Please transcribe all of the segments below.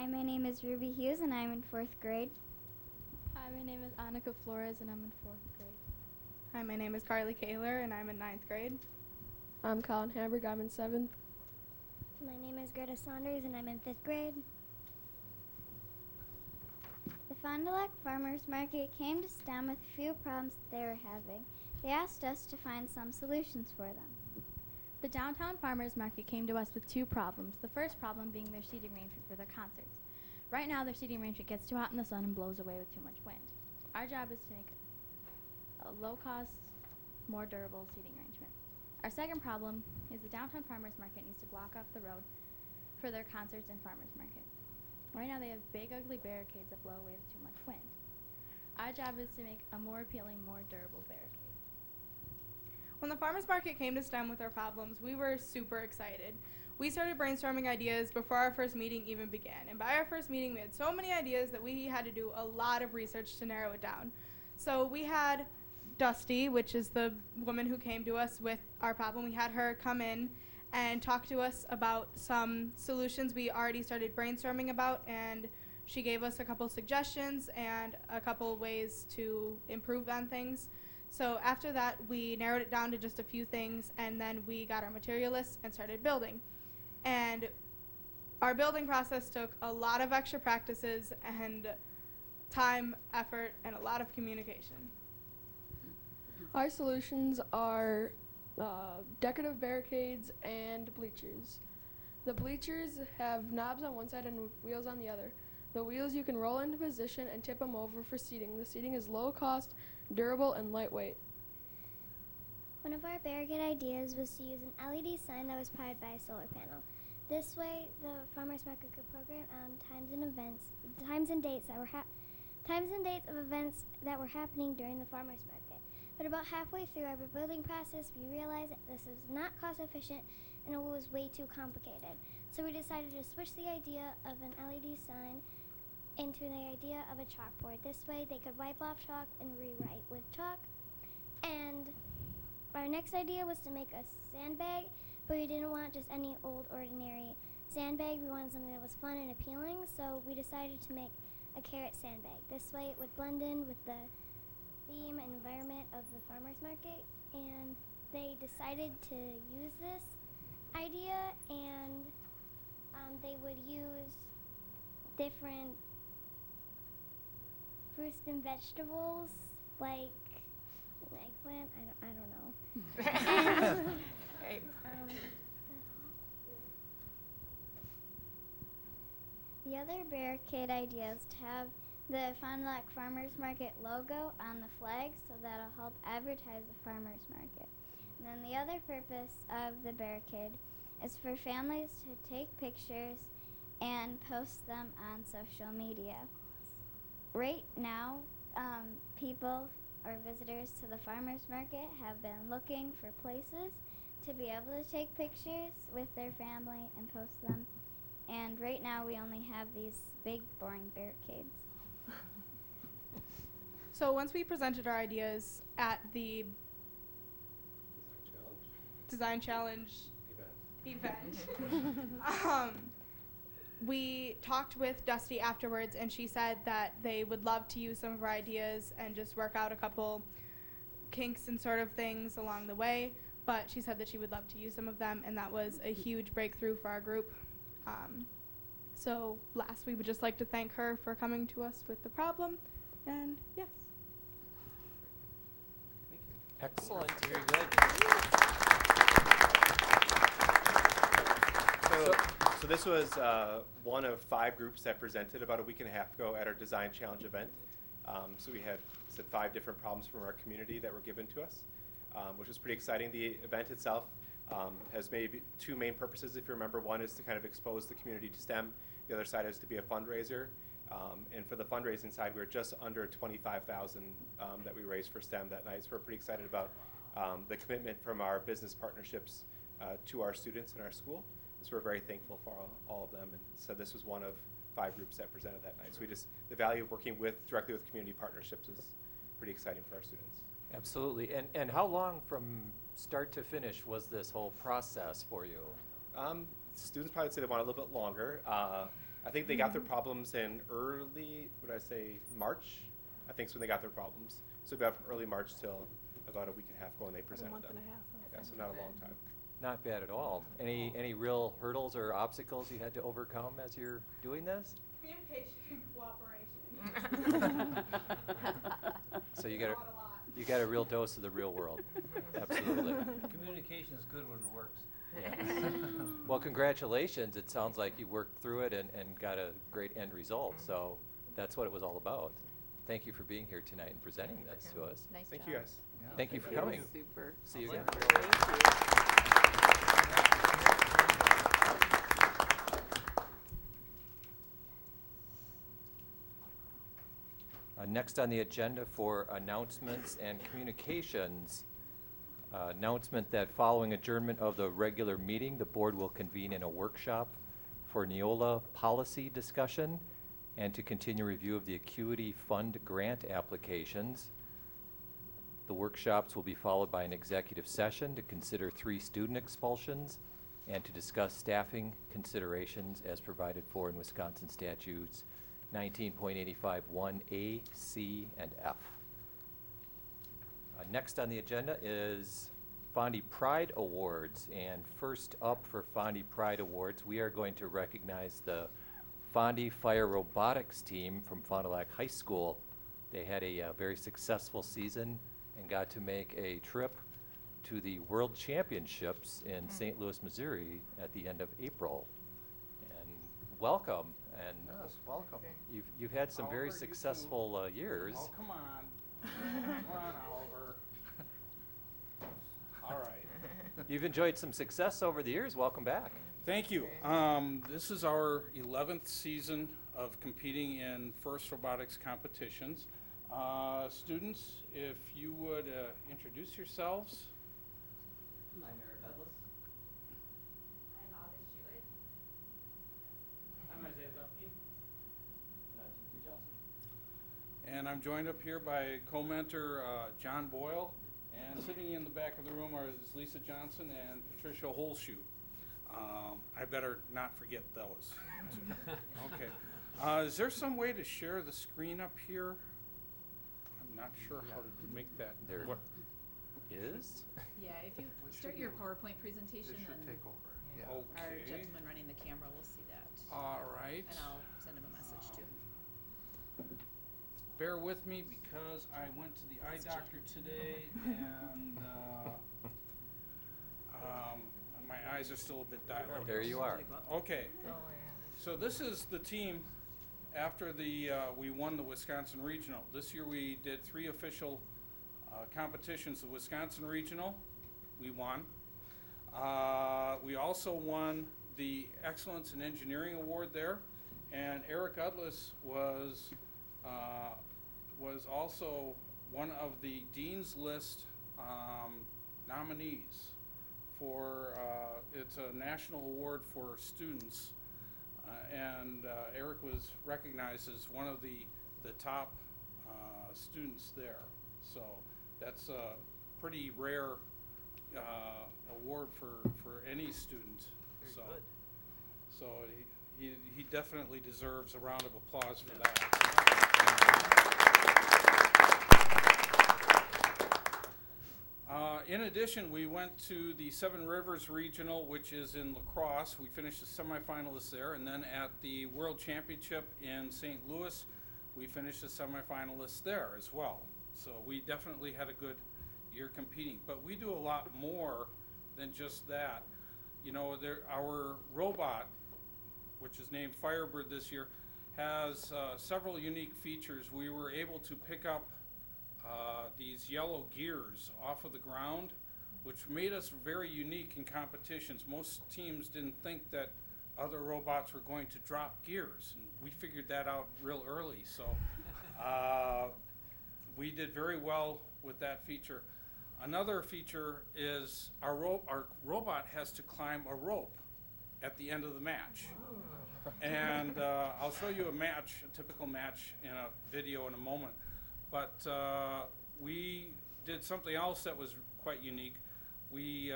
Hi, my name is Ruby Hughes and I'm in 4th grade. Hi, my name is Annika Flores and I'm in 4th grade. Hi, my name is Carly Kaler and I'm in 9th grade. I'm Colin Hamburg, I'm in 7th. My name is Greta Saunders and I'm in 5th grade. The Fond du Lac Farmers Market came to STEM with a few problems that they were having. They asked us to find some solutions for them. The Downtown Farmers Market came to us with two problems. The first problem being their seating arrangement for their concerts. Right now, their seating arrangement gets too hot in the sun and blows away with too much wind. Our job is to make a low-cost, more durable seating arrangement. Our second problem is the Downtown Farmers Market needs to block off the road for their concerts and farmers market. Right now, they have big, ugly barricades that blow away with too much wind. Our job is to make a more appealing, more durable barricade. When the farmers market came to STEM with our problems, we were super excited. We started brainstorming ideas before our first meeting even began. And by our first meeting, we had so many ideas that we had to do a lot of research to narrow it down. So we had Dusty, which is the woman who came to us with our problem. We had her come in and talk to us about some solutions we already started brainstorming about, and she gave us a couple suggestions and a couple ways to improve on things. So after that, we narrowed it down to just a few things, and then we got our material list and started building. And our building process took a lot of extra practices and time, effort, and a lot of communication. Our solutions are decorative barricades and bleachers. The bleachers have knobs on one side and wheels on the other. The wheels you can roll into position and tip them over for seating. The seating is low cost, durable, and lightweight. One of our barricade ideas was to use an LED sign that was powered by a solar panel. This way, the farmers market could program times and dates of events that were happening during the farmers market. But about halfway through our building process, we realized that this was not cost efficient and it was way too complicated. So we decided to switch the idea of an LED sign into the idea of a chalkboard. This way they could wipe off chalk and rewrite with chalk. And our next idea was to make a sandbag, but we didn't want just any old ordinary sandbag. We wanted something that was fun and appealing, so we decided to make a carrot sandbag. This way it would blend in with the theme and environment of the farmers market, and they decided to use this idea, and they would use different fruits and vegetables like an eggplant. I don't know. Right. The other barricade idea is to have the Fond du Lac Farmers Market logo on the flag, so that'll help advertise the farmers market. And then the other purpose of the barricade is for families to take pictures and post them on social media. Right now, people or visitors to the farmers market have been looking for places to be able to take pictures with their family and post them. And right now we only have these big, boring barricades. So once we presented our ideas at the Design Challenge event, we talked with Dusty afterwards, and she said that they would love to use some of our ideas and just work out a couple kinks and sort of things along the way. But she said that she would love to use some of them, and that was a huge breakthrough for our group. So last, we would just like to thank her for coming to us with the problem, and yes. Excellent, very good. So this was one of 5 groups that presented about a week and a half ago at our Design Challenge event. So we had 5 different problems from our community that were given to us, which was pretty exciting. The event itself has maybe 2 main purposes, if you remember. One is to kind of expose the community to STEM. The other side is to be a fundraiser. And for the fundraising side, we were just under $25,000 that we raised for STEM that night. So we're pretty excited about the commitment from our business partnerships to our students in our school. So we're very thankful for all of them. And so this was one of 5 groups that presented that night. So the value of working directly with community partnerships is pretty exciting for our students. Absolutely. And how long from start to finish was this whole process for you? Students probably say they want a little bit longer. I think they got their problems in early, March? I think is when they got their problems. So about from early March till about a week and a half ago when they presented them. Yeah, so not a long time. Not bad at all. Any real hurdles or obstacles you had to overcome as you're doing this? Communication and cooperation. So you got a real dose of the real world. Absolutely. Communication is good when it works. Yeah. Well, congratulations. It sounds like you worked through it and got a great end result. So that's what it was all about. Thank you for being here tonight and presenting this to us. Nice Thank job. you guys. Thank you for coming. Super. See you again. Next on the agenda for announcements and communications. Announcement that following adjournment of the regular meeting, the board will convene in a workshop for Neola policy discussion and to continue review of the Acuity Fund grant applications. The workshops will be followed by an executive session to consider 3 student expulsions and to discuss staffing considerations as provided for in Wisconsin statutes 19.85 1A, C, and F. Next on the agenda is Fondy Pride Awards. And first up for Fondy Pride Awards, we are going to recognize the Fondy Fire Robotics team from Fond du Lac High School. They had a very successful season and got to make a trip to the World Championships in St. Louis, Missouri at the end of April. And welcome. And Yes, welcome. you've had some Oliver, very you successful years. Oh, come on. Come on, Oliver. All right. You've enjoyed some success over the years. Welcome back. Thank you. This is our 11th season of competing in FIRST robotics competitions. Students, if you would introduce yourselves. I'm Eric Douglas. I'm August Jewett. I'm Isaiah Dupke. And I'm Timothy Johnson. And I'm joined up here by co-mentor John Boyle. And sitting in the back of the room are Lisa Johnson and Patricia Holshoe. I better not forget those. Okay. Is there some way to share the screen up here? I'm not sure how to make that. There work. is? Yeah, if you start your PowerPoint presentation, It should then take over. Yeah. our Okay. gentleman running the camera will see that. All right. And I'll send him a message too. Bear with me because I went to the eye doctor today and my eyes are still a bit dilated. There you are. Okay. So this is the team after we won the Wisconsin Regional. This year we did 3 official competitions. The Wisconsin Regional, we won. We also won the Excellence in Engineering Award there, and Eric Udlis was also one of the Dean's List nominees for, it's a national award for students, and Eric was recognized as one of the top students there. So that's a pretty rare award for any student. So he definitely deserves a round of applause for that. In addition, we went to the Seven Rivers Regional, which is in La Crosse. We finished as semifinalists there, and then at the World Championship in St. Louis, we finished as semifinalists there as well. So we definitely had a good year competing. But we do a lot more than just that. You know, our robot, which is named Firebird this year, has several unique features. We were able to pick up these yellow gears off of the ground, which made us very unique in competitions. Most teams didn't think that other robots were going to drop gears, and we figured that out real early. So we did very well with that feature. Another feature is our robot has to climb a rope at the end of the match. And I'll show you a typical match in a video in a moment. But we did something else that was quite unique. We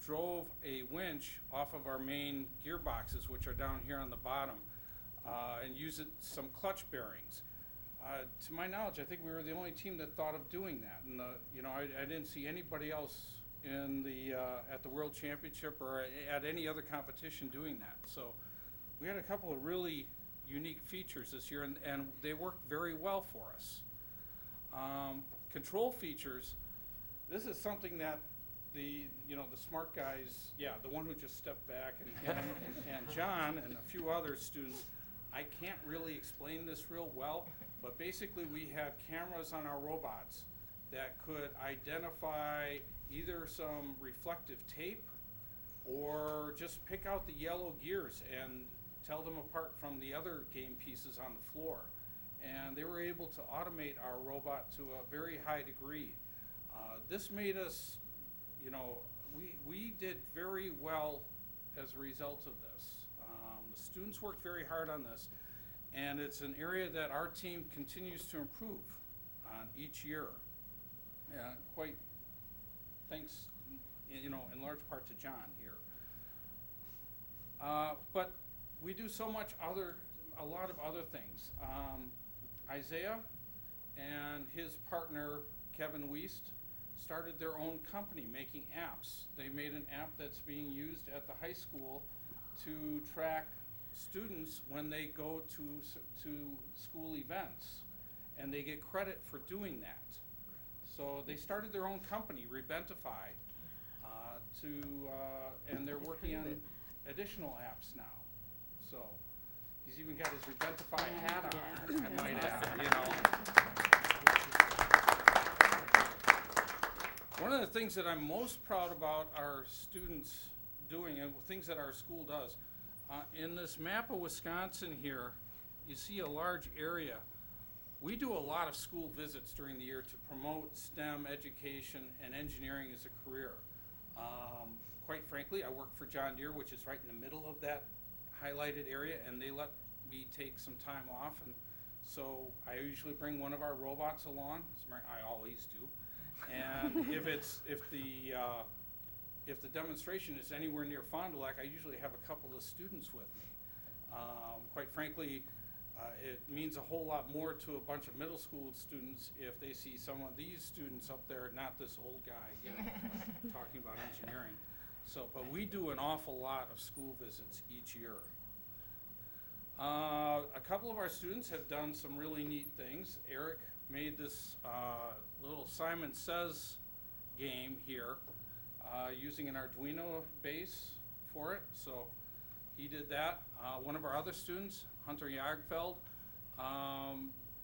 drove a winch off of our main gearboxes, which are down here on the bottom. and use some clutch bearings. To my knowledge, I think we were the only team that thought of doing that. And I didn't see anybody else in the at the World Championship or at any other competition doing that. So we had a couple of really unique features this year, and they worked very well for us. Control features. This is something that the smart guys, the one who just stepped back, and John and a few other students. I can't really explain this real well, but basically we have cameras on our robots that could identify either some reflective tape or just pick out the yellow gears and tell them apart from the other game pieces on the floor. And they were able to automate our robot to a very high degree. This made us, we did very well as a result of this. The students worked very hard on this, and it's an area that our team continues to improve on each year. Quite thanks, in large part to John here. But we do so much a lot of other things. Isaiah and his partner, Kevin Wiest, started their own company making apps. They made an app that's being used at the high school to track students when they go to school events, and they get credit for doing that. So they started their own company, Rebentify, and they're working on additional apps now. So he's even got his Rebentify hat on, I might add, One of the things that I'm most proud about our students doing, and things that our school does, in this map of Wisconsin here, you see a large area. We do a lot of school visits during the year to promote STEM education and engineering as a career. Quite frankly, I work for John Deere, which is right in the middle of that highlighted area, and they let me take some time off, and so I usually bring one of our robots along. I always do. And if the demonstration is anywhere near Fond du Lac, I usually have a couple of students with me. Quite frankly, it means a whole lot more to a bunch of middle school students if they see some of these students up there, not this old guy, talking about engineering. So, but we do an awful lot of school visits each year. A couple of our students have done some really neat things. Eric made this little Simon Says game here using an Arduino base for it. So he did that. One of our other students, Hunter Jagfeld,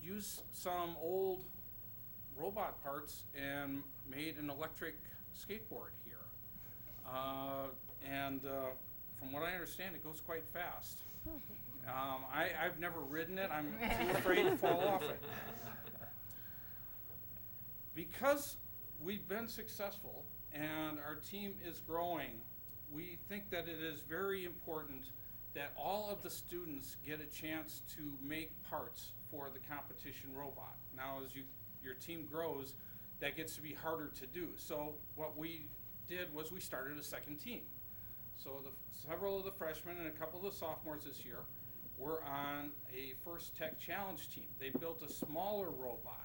used some old robot parts and made an electric skateboard here. From what I understand, it goes quite fast. I've never ridden it. I'm too afraid to fall off it. Because we've been successful and our team is growing, we think that it is very important that all of the students get a chance to make parts for the competition robot. Now, as your team grows, that gets to be harder to do. So what we did was we started a second team. So several of the freshmen and a couple of the sophomores this year were on a First Tech Challenge team. They built a smaller robot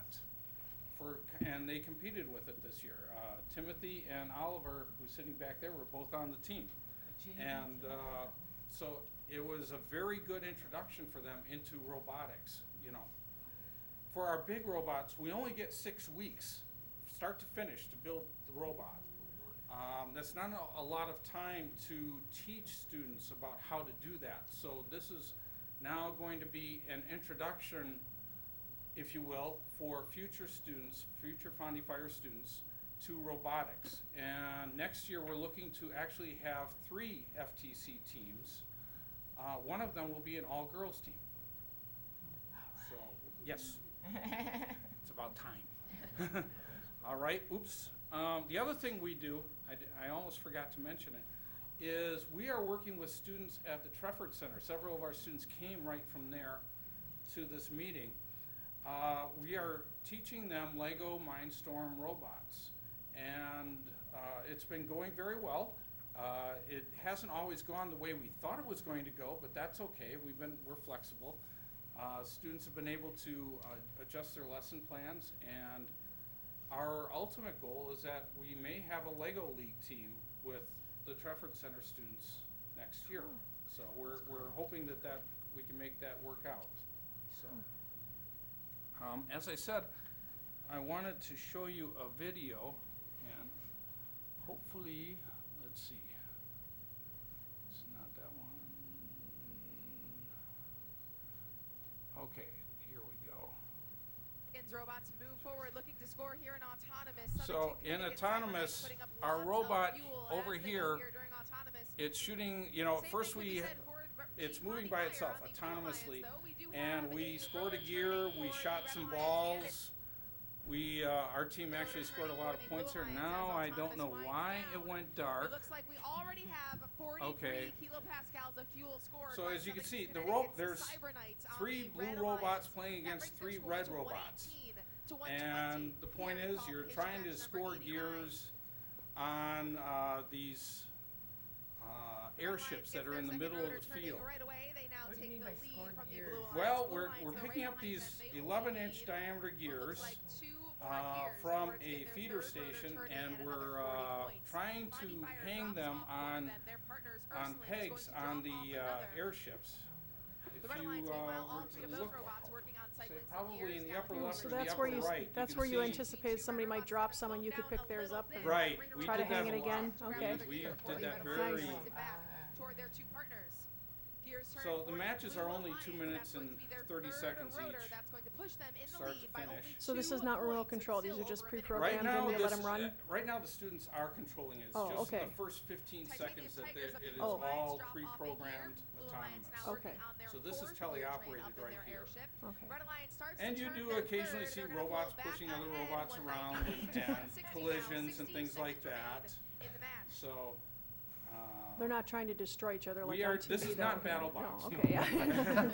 and they competed with it this year. Timothy and Oliver, who's sitting back there, were both on the team. And so it was a very good introduction for them into robotics, For our big robots, we only get 6 weeks, start to finish, to build the robot. That's not a lot of time to teach students about how to do that. So this is now going to be an introduction, if you will, for future students, future Fondy Fire students, to robotics. And next year we're looking to actually have 3 FTC teams. One of them will be an all-girls team. So, yes, it's about time. All right, oops. The other thing we do, I almost forgot to mention it, is we are working with students at the Trefford Center. Several of our students came right from there to this meeting. We are teaching them Lego Mindstorm robots, and it's been going very well. It hasn't always gone the way we thought it was going to go, but that's okay. We're flexible. Students have been able to adjust their lesson plans, and our ultimate goal is that we may have a Lego League team with the Trefford Center students next year. So we're hoping that we can make that work out. So, as I said, I wanted to show you a video, and hopefully, let's see. It's not that one. Okay, here we go. Robots move forward, looking to score here in autonomous. So in autonomous, our robot over here, it's shooting, first it's moving by itself autonomously, and we scored a gear, we shot some balls. Our team actually scored a lot of points here. Now I don't know why it went dark. It looks like we already have 43 kilopascals of fuel scored. So as you can see, there's 3 blue robots playing against 3 red robots. And the point is, you're trying to score gears on these airships that are in the middle of the field. What do you mean by scored gears? Well, we're picking up these 11-inch diameter gears from a feeder station, and we're trying to hang them on pegs on the airships. If you were to look, say probably in the upper left or the upper right, that's where you anticipated somebody might drop some and you could pick theirs up and right. try to hang it again. Okay. We did that very. Toward their 2 partners. So the matches are only 2 minutes and 30 seconds each. Start to finish. So this is not remote control. These are just pre-programmed Right now, and you let them run? right now the students are controlling it. It's just the first 15 seconds that it is all pre-programmed autonomous. Okay. So this is teleoperated right here. Okay. And you do occasionally see robots pushing other robots around and collisions and things like that. So. They're not trying to destroy each other like We are. on TV, This is though. not BattleBots. No, okay, yeah.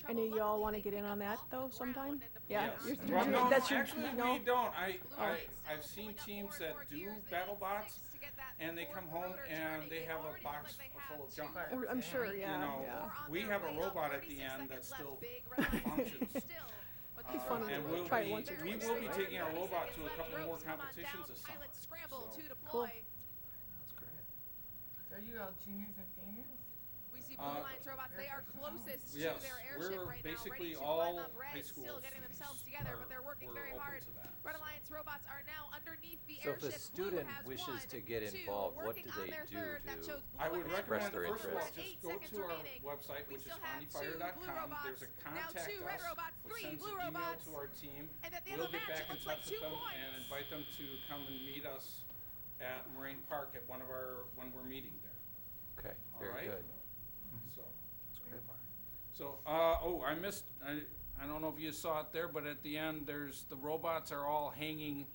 Any of y'all want to get in on that though sometime? Yeah. Yes. You're, Well, no, that's your, actually, no? we don't. I've seen teams that do BattleBots, and they come home and they have a box full of junk. I'm sure, yeah. We have a robot at the end that still functions. It's fun and to we'll try be, it once or we twice, will be right? taking our robot to a couple more competitions this summer. So. Cool. Are you all juniors and seniors? We see Blue Alliance robots. They are closest to Yes, their airship we're right now, basically ready to all run up. high Red school still getting students themselves together, but they're working very open hard. to that. Red Alliance robots are now underneath the So if airship. a student Blue has wishes 1, to get 2, involved, what working do on they their do third. That to shows I Blue would ahead. recommend, their first of all, interest? just go to our website, which is fondyfire.com. There's a contact two red us, robots, which 3 sends blue an email robots. to our team. And at the end We'll of the get match, back it in looks like touch with 2 them points. and invite them to come and meet us at Moraine Park at one of our, when we're meeting there. Okay, All very right. good. So, I missed, I don't know if you saw it there, but at the end, the robots are all hanging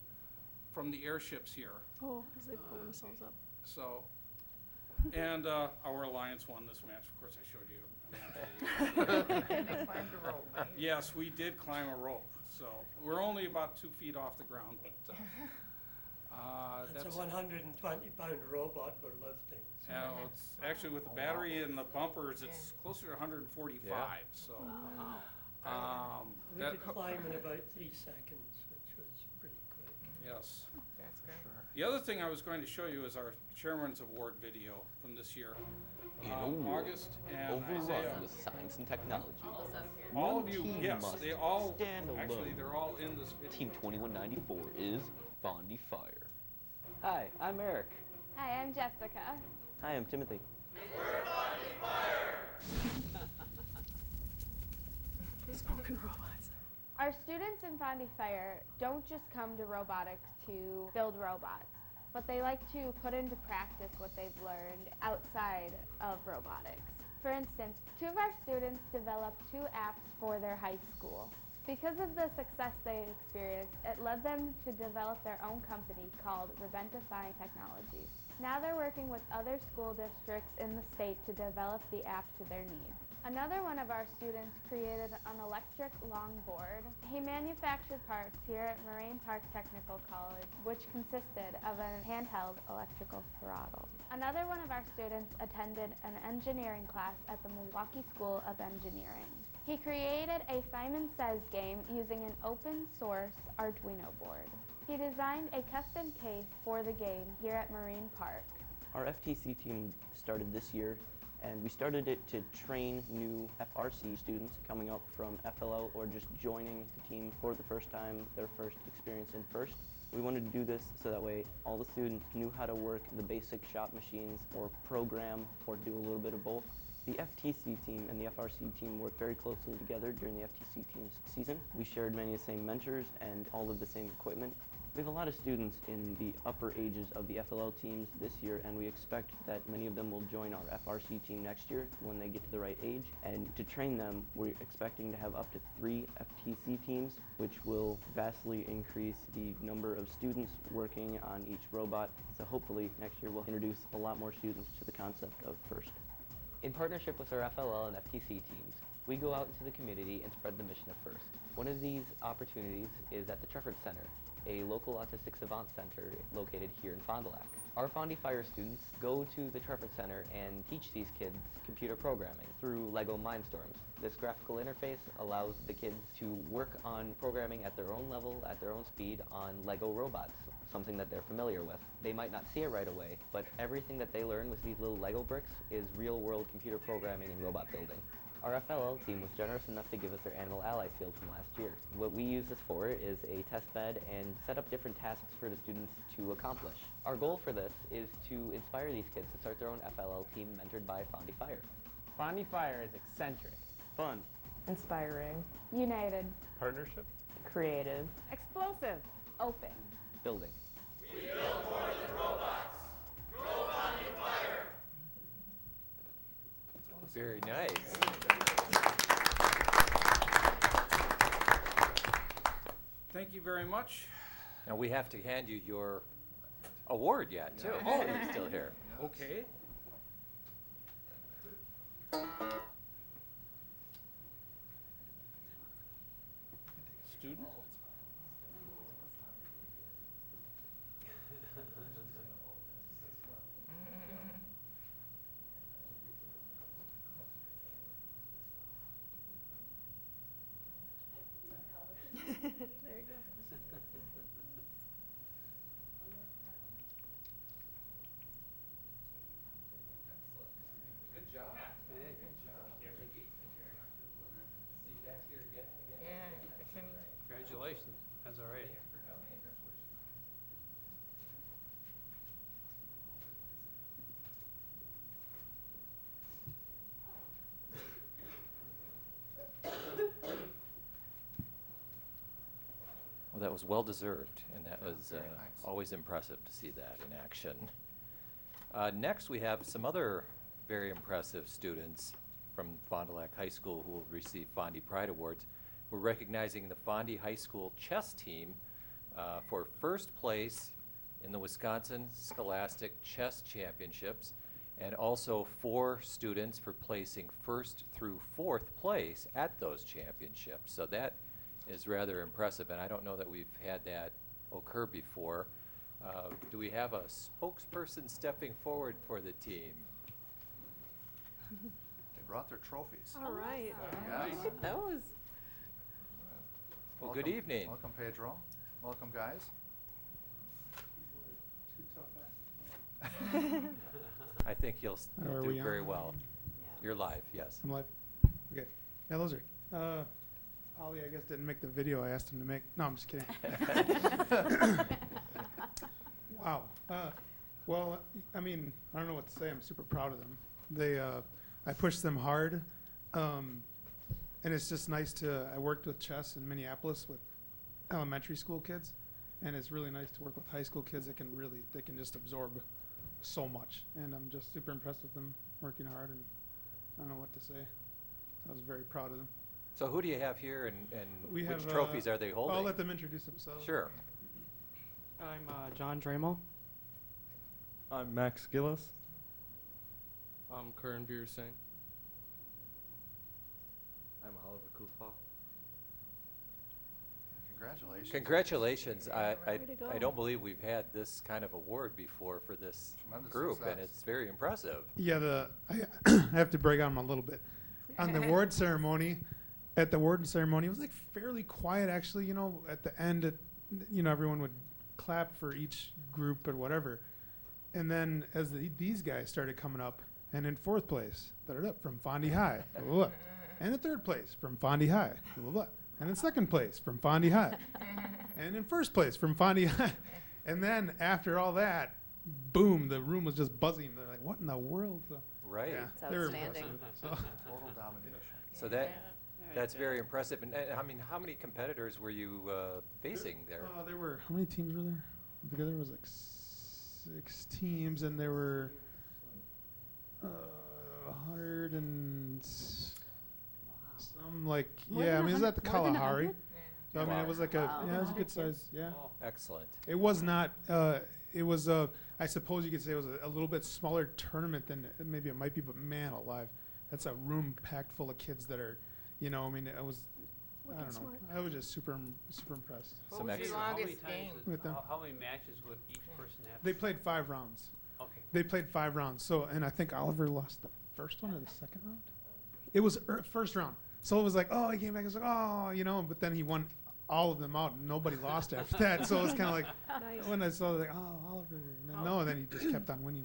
from the airships here. Oh, as they pull themselves up. So, and our Alliance won this match. Of course, I showed you. They climbed a rope, right? Yes, we did climb a rope. So we're only about 2 feet off the ground, but that's a 120-pound robot we're lifting. it's actually with the battery and the bumpers, it's closer to 145. So We could climb in about 3 seconds, which was pretty quick. yes. That's good. The other thing I was going to show you is our Chairman's Award video from this year. August and overrun Isaiah. with science and technology. All One of you, team yes, must they all, stand actually, alone. they're all in this video. Team 2194 is Fondy Fire. Hi, I'm Eric. Hi, I'm Jessica. Hi, I'm Timothy. Spoken robots. Our students in Fondy Fire don't just come to robotics to build robots, but they like to put into practice what they've learned outside of robotics. For instance, 2 of our students developed 2 apps for their high school. Because of the success they experienced, it led them to develop their own company called Reventifying Technologies. Now they're working with other school districts in the state to develop the app to their needs. Another one of our students created an electric longboard. He manufactured parts here at Moraine Park Technical College, which consisted of a handheld electrical throttle. Another one of our students attended an engineering class at the Milwaukee School of Engineering. He created a Simon Says game using an open source Arduino board. He designed a custom case for the game here at Marine Park. Our FTC team started this year, and we started it to train new FRC students coming up from FLL or just joining the team for the first time, their first experience in FIRST. We wanted to do this so that way all the students knew how to work the basic shop machines or program or do a little bit of both. The FTC team and the FRC team worked very closely together during the FTC team's season. We shared many of the same mentors and all of the same equipment. We have a lot of students in the upper ages of the FLL teams this year, and we expect that many of them will join our FRC team next year when they get to the right age. And to train them, we're expecting to have up to 3 FTC teams, which will vastly increase the number of students working on each robot. So hopefully next year we'll introduce a lot more students to the concept of FIRST. In partnership with our FLL and FTC teams, we go out into the community and spread the mission of FIRST. One of these opportunities is at the Trefford Center, a local autistic savant center located here in Fond du Lac. Our Fond du Fire students go to the Trefford Center and teach these kids computer programming through LEGO Mindstorms. This graphical interface allows the kids to work on programming at their own level, at their own speed on LEGO robots, something that they're familiar with. They might not see it right away, but everything that they learn with these little LEGO bricks is real-world computer programming and robot building. Our FLL team was generous enough to give us their Animal Ally field from last year. What we use this for is a test bed and set up different tasks for the students to accomplish. Our goal for this is to inspire these kids to start their own FLL team mentored by Fond du Fire. Fond du Fire is eccentric, fun, inspiring, United, partnership, creative, explosive, open, building. We build more than robots. Grow Fond du Fire. Very nice. Thank you very much. Now we have to hand you your award yet, too. Oh, you're still here. Okay. Students? There you go. Good job. Hey, good job. See you back here again and again. Yeah, congratulations. That's all right. Well, that was well deserved, and that was always impressive to see that in action. Next, we have some other very impressive students from Fond du Lac High School who will receive Fondy Pride Awards. We're recognizing the Fondy High School chess team for first place in the Wisconsin Scholastic Chess Championships, and also 4 students for placing first through 4th place at those championships. So that is rather impressive, and I don't know that we've had that occur before. Do we have a spokesperson stepping forward for the team? They brought their trophies. All right. Yes. Look at those. Well, good evening. Welcome, Pedro. Welcome, guys. I think you'll Are do we very on? well. You're live, yes. I'm live. Okay. Yeah, those are. Ollie, I guess, didn't make the video I asked him to make. No, I'm just kidding. Wow. Well, I mean, I don't know what to say. I'm super proud of them. They, I pushed them hard, and it's just nice to. I worked with chess in Minneapolis with elementary school kids, and it's really nice to work with high school kids that they can just absorb so much. And I'm just super impressed with them working hard, and I don't know what to say. I was very proud of them. So who do you have here, and We which have, trophies are they holding? I'll let them introduce themselves. Sure. I'm John Dremel. I'm Max Gillis. I'm Karan Beer Singh. I'm Oliver Kufal. Congratulations. Congratulations. I Way to go. don't believe we've had this kind of award before for this Tremendous group, and success. it's very impressive. Yeah, I have to break on them a little bit. On the award ceremony, at the award ceremony, it was like fairly quiet actually. You know, at the end, everyone would clap for each group or whatever. And then as these guys started coming up, and in fourth place, from Fondy High, blah, blah, blah. And in third place from Fondy High, blah, blah, blah. And in second place from Fondy High, and in first place from Fondy High. And then after all that, boom, the room was just buzzing. They're like, what in the world? So, Right. yeah, It's they were outstanding. impressive. So. Total domination. So that's very impressive. And I mean, how many competitors were you facing there? There were, how many teams were there? Together it was like 6 teams, and there were 100 and some, like, More yeah, than I mean, it was at the more than Kalahari. 100? So, I mean, it was like Wow. it was a good size, yeah. Excellent. It was not, it was, I suppose you could say it was a little bit smaller tournament than maybe it might be, but man alive, that's a room packed full of kids that are, I mean, I was, I Wicked don't know, smart. I was just super impressed. Some excellent. How many longest times game? would- With them. how many matches would each person have? They played 5 rounds. Okay. They played 5 rounds. So, and I think Oliver lost the first one or the second round. It was first round. So it was like, oh, he came back. It was like, oh, but then he won all of them out, and nobody lost after that. So it was kind of like, Nice. when I saw, like, oh, Oliver. And then, no, and then he just kept on winning.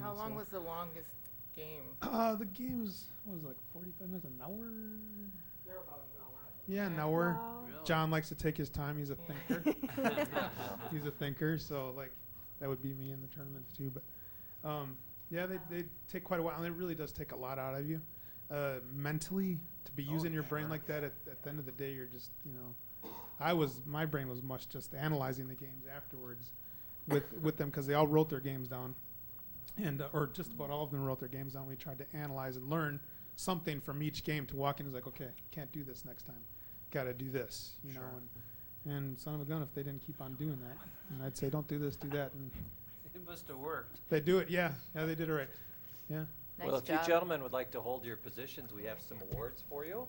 How long so. was the longest game? The game was, what was it, like 45 minutes, an hour? They're about an hour. Yeah, an hour. Wow. Really? John likes to take his time. He's a thinker. He's a thinker, so like that would be me in the tournament too. But yeah, they take quite a while, and it really does take a lot out of you mentally to be using your brain like that. At the end of the day, you're just my brain was much just analyzing the games afterwards with them, because they all wrote their games down, and or just about all of them wrote their games down. We tried to analyze and learn something from each game to walk in. It was like, okay, can't do this next time. Got to do this, know. And son of a gun, if they didn't keep on doing that, and I'd say, don't do this, do that, and It must have worked. they do it. Yeah, they did it right. Yeah. Nice Well, if job. you gentlemen would like to hold your positions, we have some awards for you.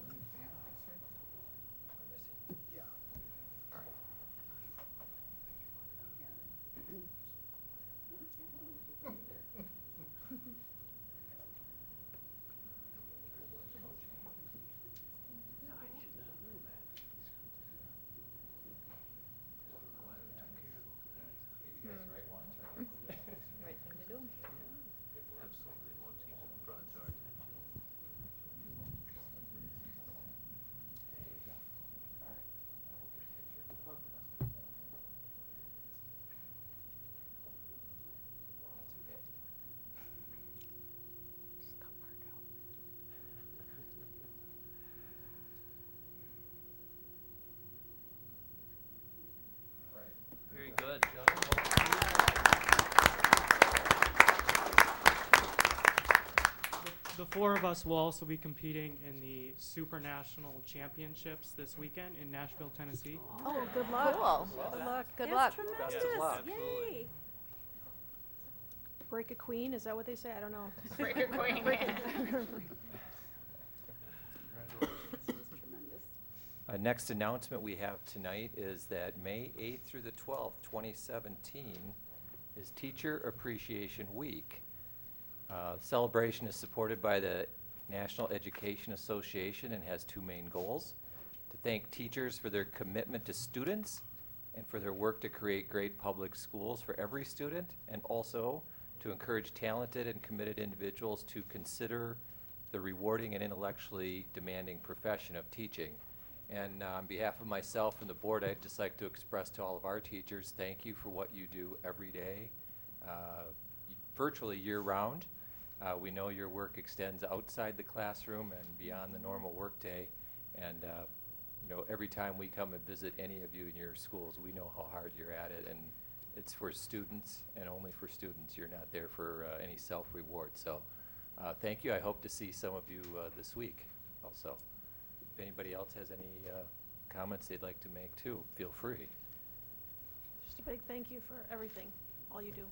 Right thing to do. Absolutely. Once he's brought to our attention. Very good. The 4 of us will also be competing in the Super National Championships this weekend in Nashville, Tennessee. Oh, good luck. Cool. Good luck. Good That's luck. tremendous. Best of luck. Yay. Break a queen, is that what they say? I don't know. Break a queen. Next announcement we have tonight is that May 8th through the 12th, 2017 is Teacher Appreciation Week. Celebration is supported by the National Education Association and has 2 main goals: to thank teachers for their commitment to students and for their work to create great public schools for every student, and also to encourage talented and committed individuals to consider the rewarding and intellectually demanding profession of teaching. And on behalf of myself and the board, I'd just like to express to all of our teachers, thank you for what you do every day, virtually year-round. We know your work extends outside the classroom and beyond the normal workday. And every time we come and visit any of you in your schools, we know how hard you're at it. And it's for students and only for students. You're not there for any self-reward. So thank you. I hope to see some of you this week also. If anybody else has any comments they'd like to make too, feel free. Just a big thank you for everything, all you do.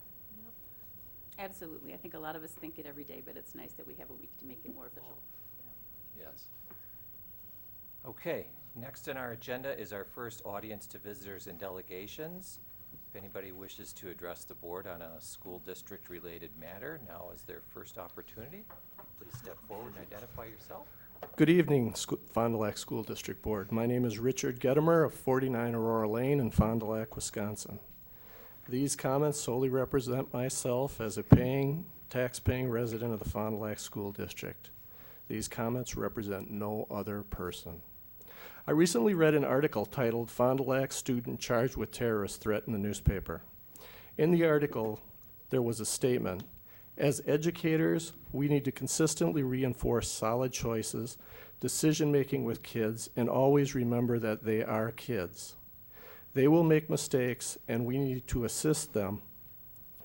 Absolutely. I think a lot of us think it every day, but it's nice that we have a week to make it more official. Yes. Okay, next on our agenda is our first audience to visitors and delegations. If anybody wishes to address the board on a school district related matter, now is their first opportunity. Please step forward and identify yourself. Good evening, Fond du Lac School District Board. My name is Richard Gedimer of 49 Aurora Lane in Fond du Lac, Wisconsin. These comments solely represent myself as a tax-paying resident of the Fond du Lac School District. These comments represent no other person. I recently read an article titled "Fond du Lac Student Charged with Terrorist Threat" in the newspaper. In the article, there was a statement: as educators, we need to consistently reinforce solid choices, decision-making with kids, and always remember that they are kids. They will make mistakes, and we need to assist them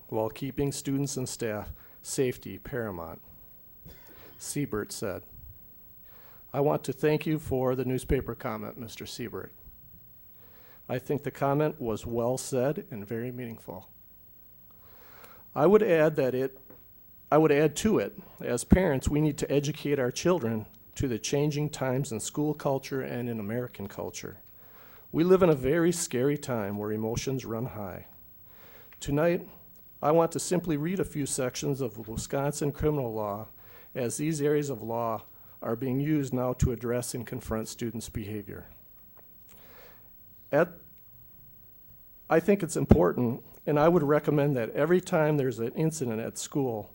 while keeping students and staff safety paramount. Siebert said. I want to thank you for the newspaper comment, Mr. Siebert. I think the comment was well said and very meaningful. I would add to it, as parents, we need to educate our children to the changing times in school culture and in American culture. We live in a very scary time where emotions run high. Tonight, I want to simply read a few sections of Wisconsin criminal law, as these areas of law are being used now to address and confront students' behavior. I think it's important, and I would recommend that every time there's an incident at school,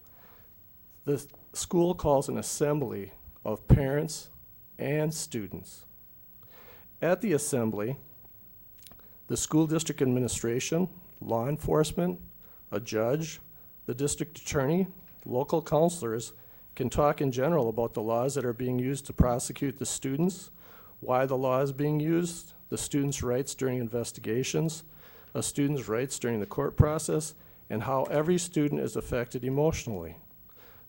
the school calls an assembly of parents and students. At the assembly, the school district administration, law enforcement, a judge, the district attorney, local counselors can talk in general about the laws that are being used to prosecute the students, why the law is being used, the student's rights during investigations, a student's rights during the court process, and how every student is affected emotionally.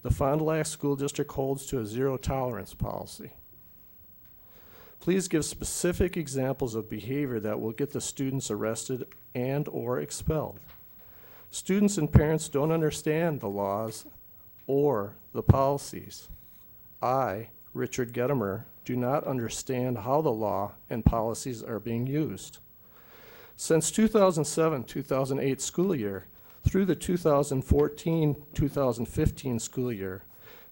The Fond du Lac School District holds to a zero-tolerance policy. Please give specific examples of behavior that will get the students arrested and/or expelled. Students and parents don't understand the laws or the policies. I, Richard Gedimer, do not understand how the law and policies are being used. Since 2007-2008 school year through the 2014-2015 school year,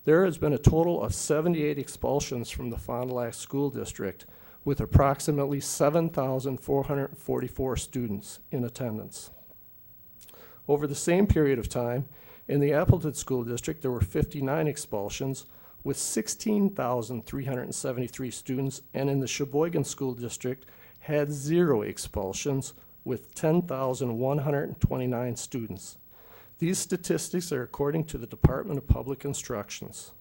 there has been a total of 78 expulsions from the Fond du Lac School District, with approximately 7,444 students in attendance. Over the same period of time, in the Appleton School District, there were 59 expulsions with 16,373 students, and in the Sheboygan School District had 0 expulsions with 10,129 students. These statistics are according to the Department of Public Instructions.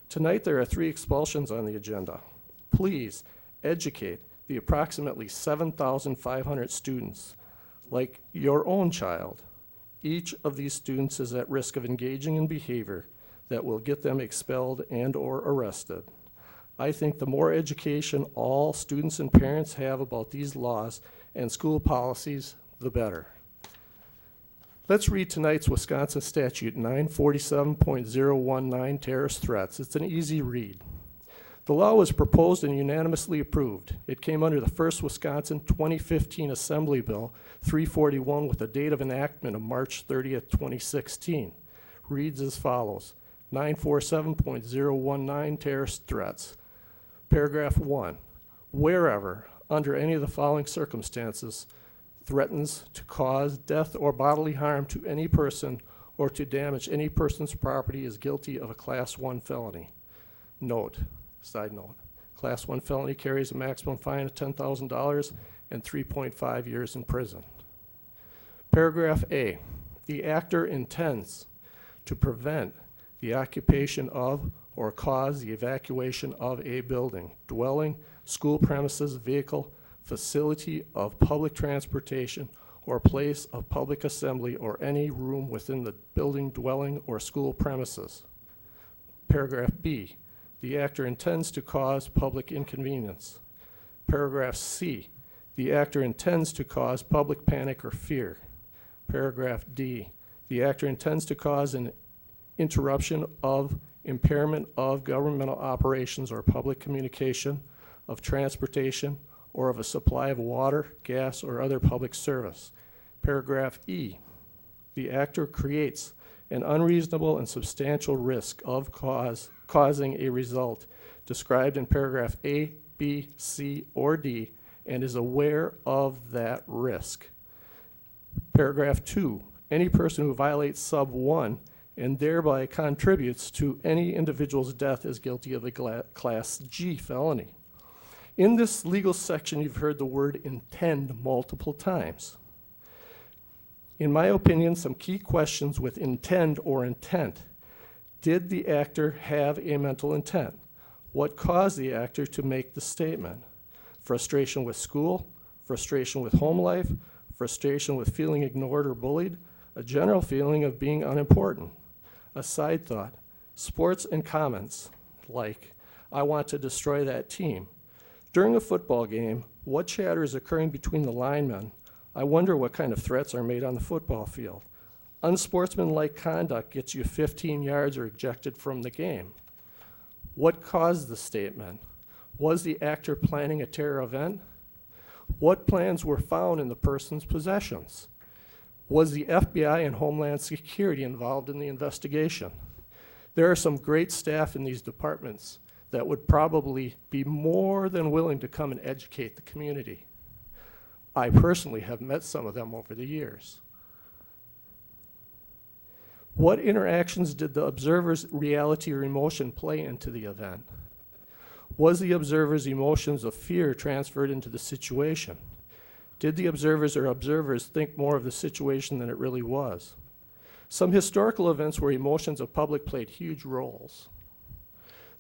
Tonight, there are 3 expulsions on the agenda. Please educate the approximately 7,500 students, like your own child. Each of these students is at risk of engaging in behavior that will get them expelled and/or arrested. I think the more education all students and parents have about these laws and school policies, the better. Let's read tonight's Wisconsin statute 947.019, terrorist threats. It's an easy read. The law was proposed and unanimously approved. It came under the first Wisconsin 2015 Assembly Bill 341 with a date of enactment of March 30th, 2016. Reads as follows: 947.019, terrorist threats. Paragraph 1, wherever, under any of the following circumstances, threatens to cause death or bodily harm to any person or to damage any person's property is guilty of a Class 1 felony. Side note, Class 1 felony carries a maximum fine of $10,000 and 3.5 years in prison. Paragraph A, the actor intends to prevent the occupation of or cause the evacuation of a building, dwelling, school premises, vehicle, facility of public transportation, or place of public assembly, or any room within the building, dwelling, or school premises. Paragraph B, the actor intends to cause public inconvenience. Paragraph C, the actor intends to cause public panic or fear. Paragraph D, the actor intends to cause an interruption of, impairment of governmental operations or public communication, of transportation, or of a supply of water, gas, or other public service. Paragraph E, the actor creates an unreasonable and substantial risk of causing a result described in paragraph A, B, C, or D, and is aware of that risk. Paragraph 2, any person who violates sub 1 and thereby contributes to any individual's death is guilty of a class G felony. In this legal section, you've heard the word intend multiple times. In my opinion, some key questions with intend or intent. Did the actor have a mental intent? What caused the actor to make the statement? Frustration with school, frustration with home life, frustration with feeling ignored or bullied, a general feeling of being unimportant. A side thought, sports and comments like, I want to destroy that team. During a football game, what chatter is occurring between the linemen? I wonder what kind of threats are made on the football field. Unsportsmanlike conduct gets you 15 yards or ejected from the game. What caused the statement? Was the actor planning a terror event? What plans were found in the person's possessions? Was the FBI and Homeland Security involved in the investigation? There are some great staff in these departments that would probably be more than willing to come and educate the community. I personally have met some of them over the years. What interactions did the observer's reality or emotion play into the event? Was the observer's emotions of fear transferred into the situation? Did the observers or observers think more of the situation than it really was? Some historical events where emotions of public played huge roles.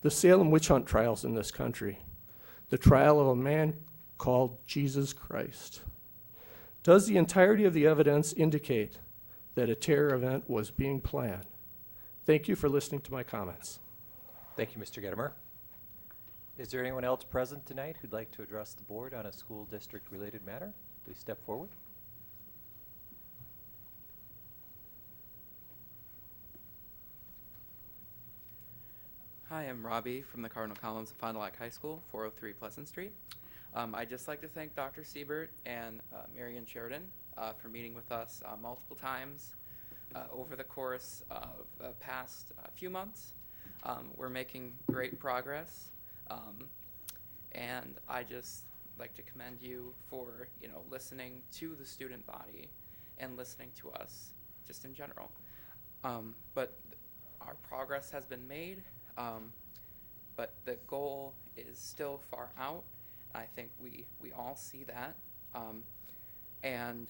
The Salem witch hunt trials in this country. The trial of a man called Jesus Christ. Does the entirety of the evidence indicate that a terror event was being planned? Thank you for listening to my comments. Thank you, Mr. Gedimer. Is there anyone else present tonight who'd like to address the board on a school district related matter? Please step forward. Hi, I'm Robbie from the Cardinal Columns of Fond du Lac High School, 403 Pleasant Street. I'd just like to thank Dr. Siebert and Marion Sheridan for meeting with us multiple times over the course of the past few months. We're making great progress, and I just like to commend you for listening to the student body and listening to us just in general. But our progress has been made. But the goal is still far out. I think we all see that. And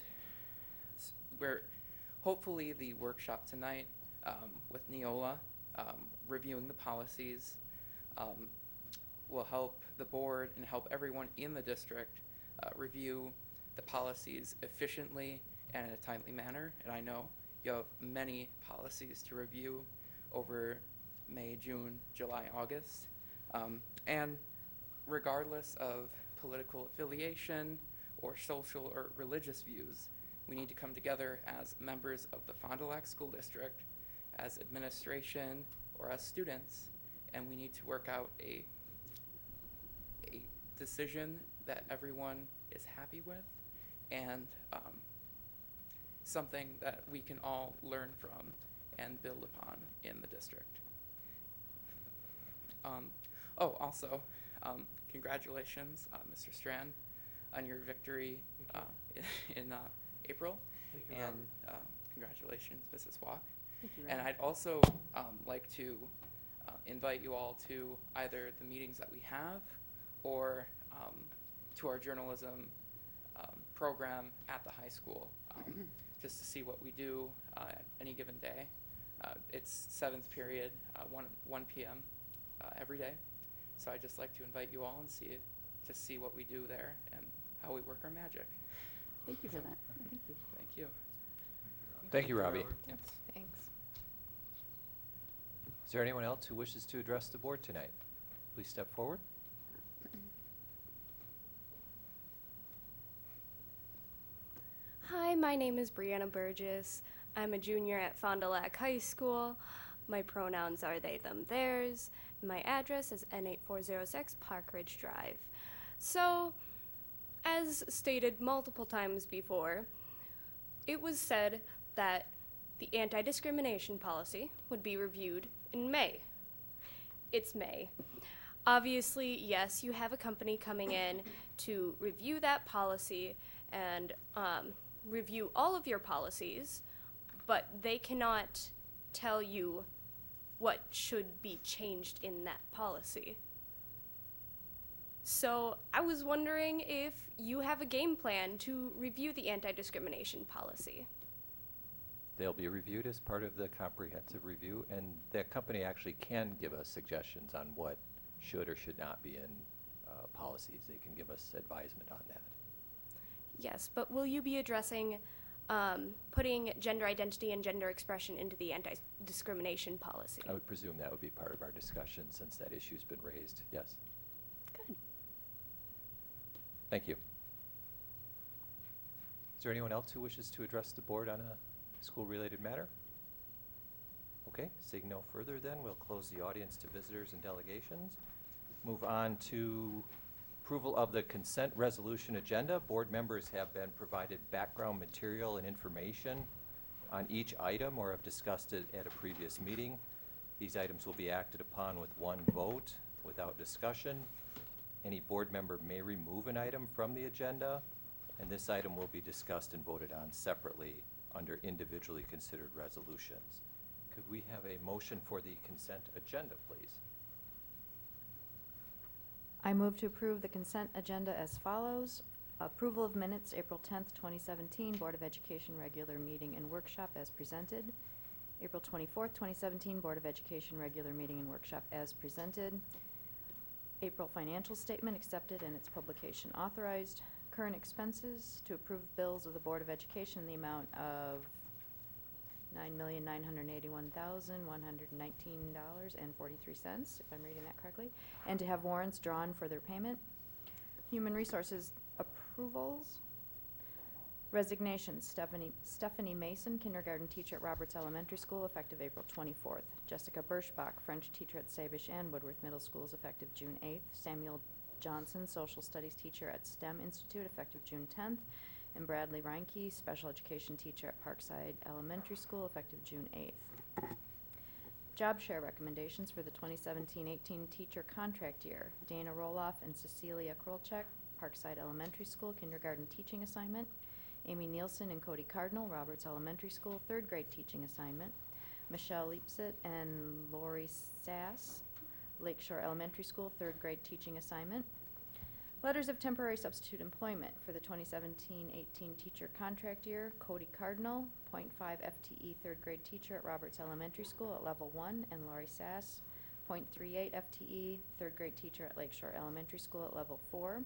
we're hopefully the workshop tonight with Neola, reviewing the policies, will help the board and help everyone in the district review the policies efficiently and in a timely manner. And I know you have many policies to review over May, June, July, August. And regardless of political affiliation or social or religious views, we need to come together as members of the Fond du Lac School District, as administration, or as students, and we need to work out a decision that everyone is happy with, and something that we can all learn from and build upon in the district. Also, congratulations, Mr. Strand, on your victory in April, and congratulations, Mrs. Walk. Thank you, And Ryan. I'd also like to invite you all to either the meetings that we have or to our journalism program at the high school, just to see what we do at any given day. It's 7th period, 1 p.m. Every day. So I'd just like to invite you all and see what we do there and how we work our magic. Thank you for that. Thank you. Thank you. Thank you, Robbie. Yes. Thanks. Is there anyone else who wishes to address the board tonight? Please step forward. Hi, my name is Brianna Burgess. I'm a junior at Fond du Lac High School. My pronouns are they, them, theirs. My address is N8406 Park Ridge Drive. So, as stated multiple times before, it was said that the anti-discrimination policy would be reviewed in May. It's May. Obviously, yes, you have a company coming in to review that policy and review all of your policies, but they cannot tell you what should be changed in that policy. So I was wondering if you have a game plan to review the anti-discrimination policy. They'll be reviewed as part of the comprehensive review, and that company actually can give us suggestions on what should or should not be in policies. They can give us advisement on that. Yes, but will you be addressing putting gender identity and gender expression into the anti-discrimination policy? I would presume that would be part of our discussion since that issue's been raised, yes. Good. Thank you. Is there anyone else who wishes to address the board on a school-related matter? Okay, seeing no further then, we'll close the audience to visitors and delegations. Move on to approval of the consent resolution agenda. Board members have been provided background material and information on each item or have discussed it at a previous meeting. These items will be acted upon with one vote without discussion. Any board member may remove an item from the agenda, and this item will be discussed and voted on separately under individually considered resolutions. Could we have a motion for the consent agenda, please? I move to approve the consent agenda as follows. Approval of minutes, April 10th, 2017, Board of Education regular meeting and workshop as presented. April 24th, 2017, Board of Education regular meeting and workshop as presented. April financial statement accepted and its publication authorized. Current expenses to approve bills of the Board of Education in the amount of $9,981,119.43, if I'm reading that correctly, and to have warrants drawn for their payment. Human Resources approvals. Resignations, Stephanie Mason, kindergarten teacher at Roberts Elementary School, effective April 24th. Jessica Birschbach, French teacher at Sabish and Woodworth Middle Schools, effective June 8th. Samuel Johnson, social studies teacher at STEM Institute, effective June 10th. And Bradley Reinke, special education teacher at Parkside Elementary School, effective June 8th. Job share recommendations for the 2017-18 teacher contract year. Dana Roloff and Cecilia Krolchek, Parkside Elementary School, kindergarten teaching assignment. Amy Nielsen and Cody Cardinal, Roberts Elementary School, third grade teaching assignment. Michelle Leipzit and Lori Sass, Lakeshore Elementary School, third grade teaching assignment. Letters of temporary substitute employment for the 2017-18 teacher contract year. Cody Cardinal, .5 FTE third grade teacher at Roberts Elementary School at level 1, and Lori Sass, .38 FTE third grade teacher at Lakeshore Elementary School at level 4.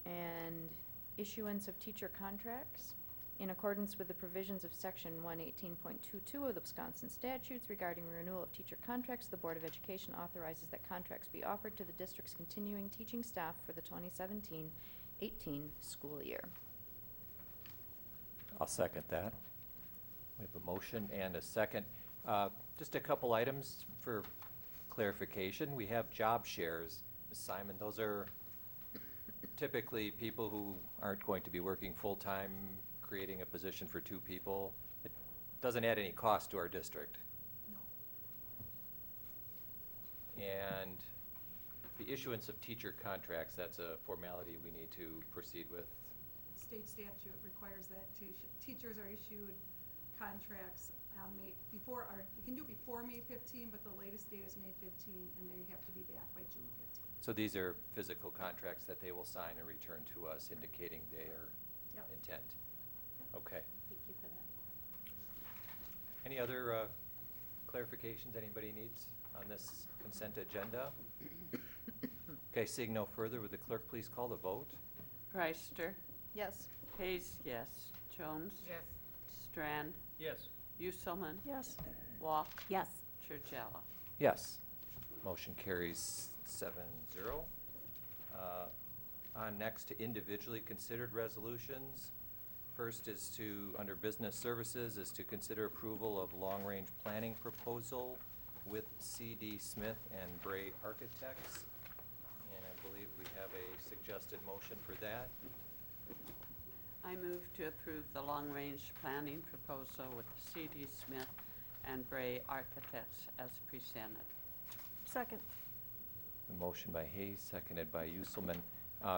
And issuance of teacher contracts. In accordance with the provisions of Section 118.22 of the Wisconsin statutes regarding renewal of teacher contracts, the Board of Education authorizes that contracts be offered to the district's continuing teaching staff for the 2017-18 school year. I'll second that. We have a motion and a second. Just a couple items for clarification. We have job shares. Ms. Simon, those are typically people who aren't going to be working full-time, creating a position for two people. It doesn't add any cost to our district. No. And the issuance of teacher contracts, that's a formality we need to proceed with. State statute requires that teachers are issued contracts before, or you can do it before May 15, but the latest date is May 15, and they have to be back by June 15. So these are physical contracts that they will sign and return to us indicating their intent. Okay. Thank you for that. Any other clarifications anybody needs on this consent agenda? Okay, seeing no further, would the clerk please call the vote? Preister. Yes. Hayes, yes. Jones. Yes. Strand. Yes. Uselman. Yes. Walk. Yes. Churchella. Yes. Motion carries 7-0. On next to individually considered resolutions. First is to, under business services, is to consider approval of long-range planning proposal with C.D. Smith and Bray Architects. And I believe we have a suggested motion for that? I move to approve the long-range planning proposal with C.D. Smith and Bray Architects as presented. Second. A motion by Hayes, seconded by Uselman.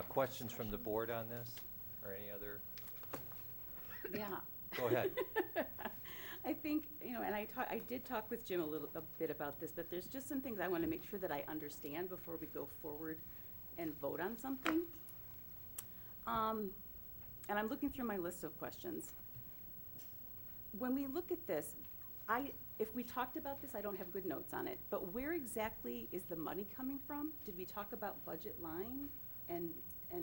Questions from the board on this, or any other? Yeah. Go ahead. I think, and I did talk with Jim a bit about this, but there's just some things I want to make sure that I understand before we go forward and vote on something. And I'm looking through my list of questions. When we look at this, if we talked about this, I don't have good notes on it, but where exactly is the money coming from? Did we talk about budget line and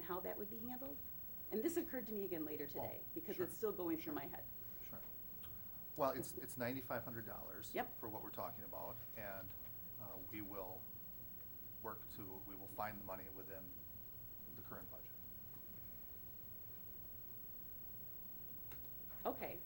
how that would be handled? And this occurred to me again later today, because sure. it's still going through my head. Sure. Well, it's $9,500 Yep. for what we're talking about, and we will find the money within the current budget. Okay.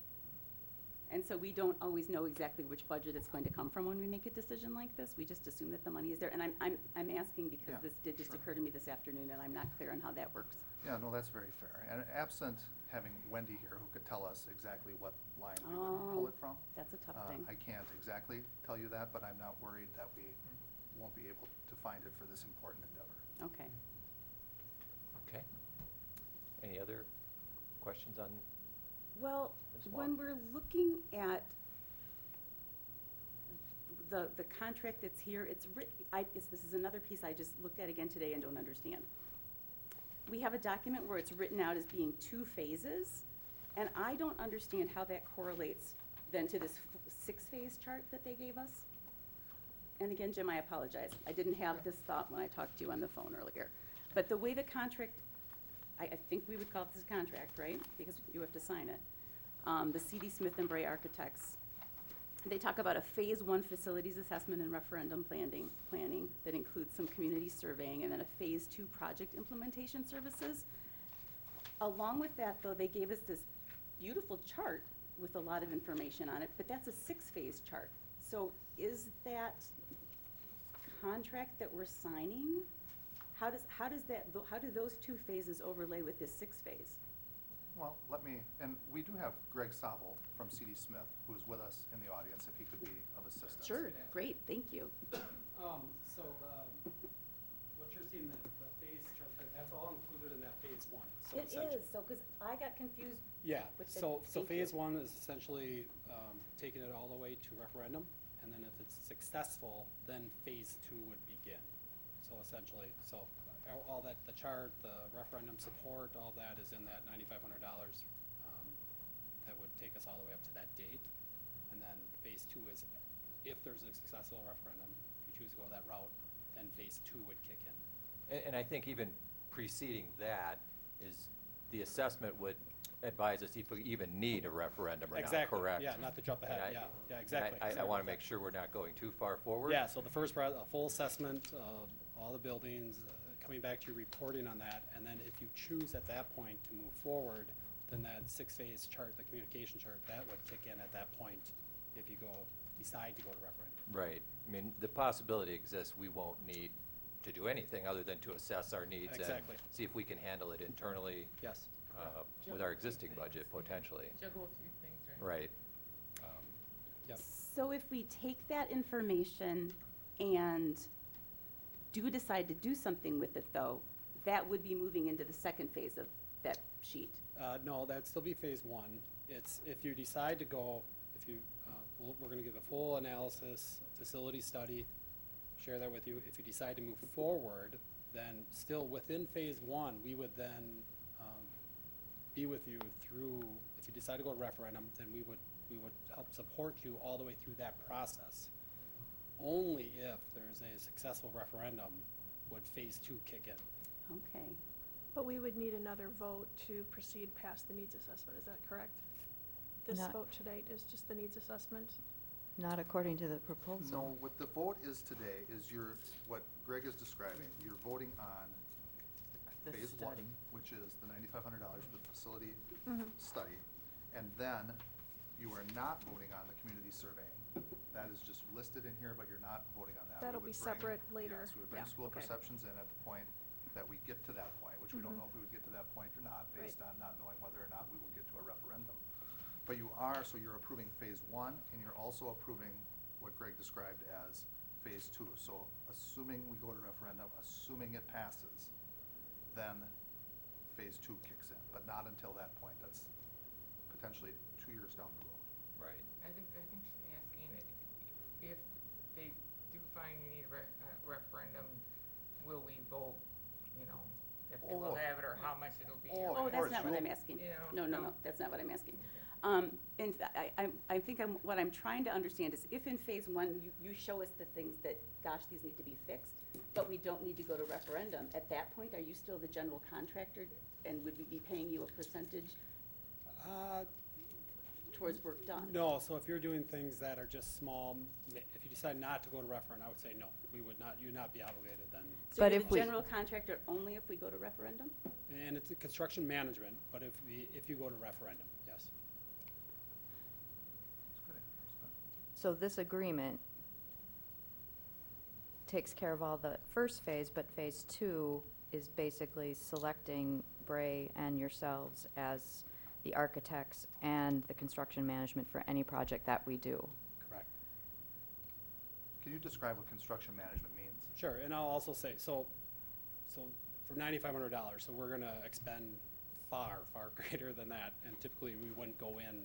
And so we don't always know exactly which budget it's going to come from when we make a decision like this? We just assume that the money is there? And I'm asking because Yeah, this did just sure. occur to me this afternoon, and I'm not clear on how that works. Yeah, no, that's very fair. And absent having Wendy here who could tell us exactly what line we would pull it from. That's a tough thing. I can't exactly tell you that, but I'm not worried that we won't be able to find it for this important endeavor. Okay. Okay. Any other questions on? Well, Ms. Wong? when we're looking at the contract that's here, this is another piece I just looked at again today and don't understand. We have a document where it's written out as being 2 phases, and I don't understand how that correlates then to this 6-phase chart that they gave us. And again, Jim, I apologize. I didn't have this thought when I talked to you on the phone earlier. But the way the contract, I think we would call this a contract, right? Because you have to sign it. The C.D. Smith and Bray Architects, they talk about a phase 1 facilities assessment and referendum planning that includes some community surveying, and then a phase 2 project implementation services. Along with that, though, they gave us this beautiful chart with a lot of information on it, but that's a 6-phase chart. So is that contract that we're signing, how do those 2 phases overlay with this 6th phase? Well, and we do have Greg Sobel from C.D. Smith, who is with us in the audience, if he could be of assistance. Sure, great, thank you. So what you're seeing, the phase chart, that's all included in that phase 1. So It is, so, because I got confused. Yeah, with the- so thank phase you. 1 is essentially taking it all the way to referendum, and then if it's successful, then phase 2 would begin. So essentially, all that, the chart, the referendum support, all that is in that $9,500 that would take us all the way up to that date. And then phase 2 is, if there's a successful referendum, if you choose to go that route, then phase 2 would kick in. And I think even preceding that is the assessment would advise us if we even need a referendum or not, Exactly, correct? yeah, not to jump ahead, And yeah, exactly. I Sorry want about to make that. sure we're not going too far forward. Yeah, so the first, a full assessment of all the buildings, coming back to your reporting on that, and then if you choose at that point to move forward, then that 6-phase chart, the communication chart, that would kick in at that point if you decide to go to referendum. Right. I mean, the possibility exists we won't need to do anything other than to assess our needs and Exactly. see if we can handle it internally. Yes. With our existing budget, potentially. Juggle a few things, right? Right. Yep. So if we take that information and do decide to do something with it, though, that would be moving into the 2nd phase of that sheet. No, that'd still be phase 1. It's, if you decide to go, we're gonna give a full analysis, facility study, share that with you. If you decide to move forward, then still within phase 1, we would then be with you through, if you decide to go to referendum, then we would help support you all the way through that process. Only if there's a successful referendum would phase 2 kick in. Okay. But we would need another vote to proceed past the needs assessment, is that correct? This Not- vote today is just the needs assessment? Not according to the proposal. No, what the vote is today is what Greg is describing, you're voting on The phase 1, study. which is the $9,500 for the facility Mhm. study. And then you are not voting on the community surveying. That is just listed in here, but you're not voting on that. That'll We would be bring- separate later. Yes, we would bring Yeah, school okay. perceptions in at the point that we get to that point, which we don't Mhm. know if we would get to that point or not, based on not knowing whether or not we will get to a referendum. But you are, so you're approving phase one, and you're also approving what Greg described as phase two. So assuming we go to referendum, assuming it passes, then phase two kicks in, but not until that point. That's potentially 2 years down the road. Right. I think she's asking if they do find you need a referendum, will we vote, you know, if they will have it or how much it'll be? or Oh, whatever. that's not what I'm asking. You know, No, that's not what I'm asking. And I think what I'm trying to understand is if in phase one, you show us the things that, gosh, these need to be fixed, but we don't need to go to referendum, at that point, are you still the general contractor, and would we be paying you a percentage towards work done? No, so if you're doing things that are just small, if you decide not to go to referendum, I would say no. We would not, you'd not be obligated then. So you're the general contractor only if we go to referendum? And it's a construction management, but if you go to referendum, yes. So this agreement takes care of all the first phase, but phase two is basically selecting Bray and yourselves as the architects and the construction management for any project that we do. Correct. Can you describe what construction management means? Sure, and I'll also say, so for $9,500, so we're gonna expend far greater than that, and typically we wouldn't go in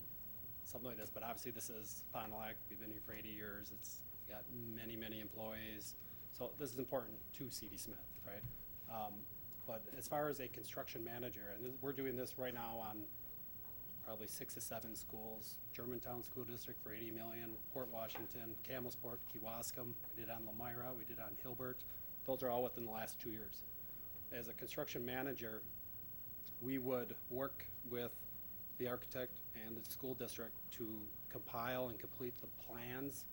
something like this, but obviously this is Fond du Lac, we've been here for 80 years, it's got many employees, so this is important to CD Smith, right? But as far as a construction manager, and we're doing this right now on probably 6 to 7 schools, Germantown School District for 80 million, Port Washington, Camelsport, Kewaskum, we did on Lamira, we did on Hilbert, those are all within the last 2 years. As a construction manager, we would work with the architect and the school district to compile and complete the plans,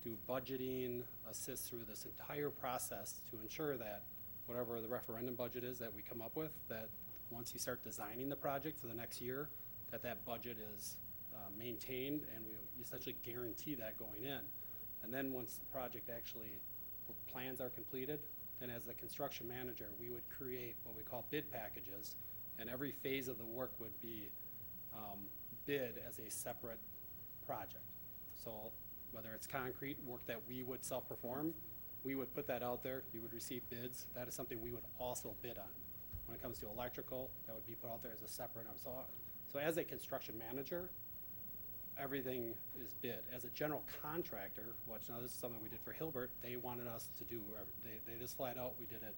do budgeting, assist through this entire process to ensure that whatever the referendum budget is that we come up with, that once you start designing the project for the next year, that budget is maintained, and we essentially guarantee that going in. And then once the project actually, plans are completed, then as the construction manager, we would create what we call bid packages, and every phase of the work would be bid as a separate project. So whether it's concrete work that we would self-perform, we would put that out there, you would receive bids. That is something we would also bid on. When it comes to electrical, that would be put out there as a separate, so as a construction manager, everything is bid. As a general contractor, which now this is something we did for Hilbert, they wanted us to do, they just flat out, we did it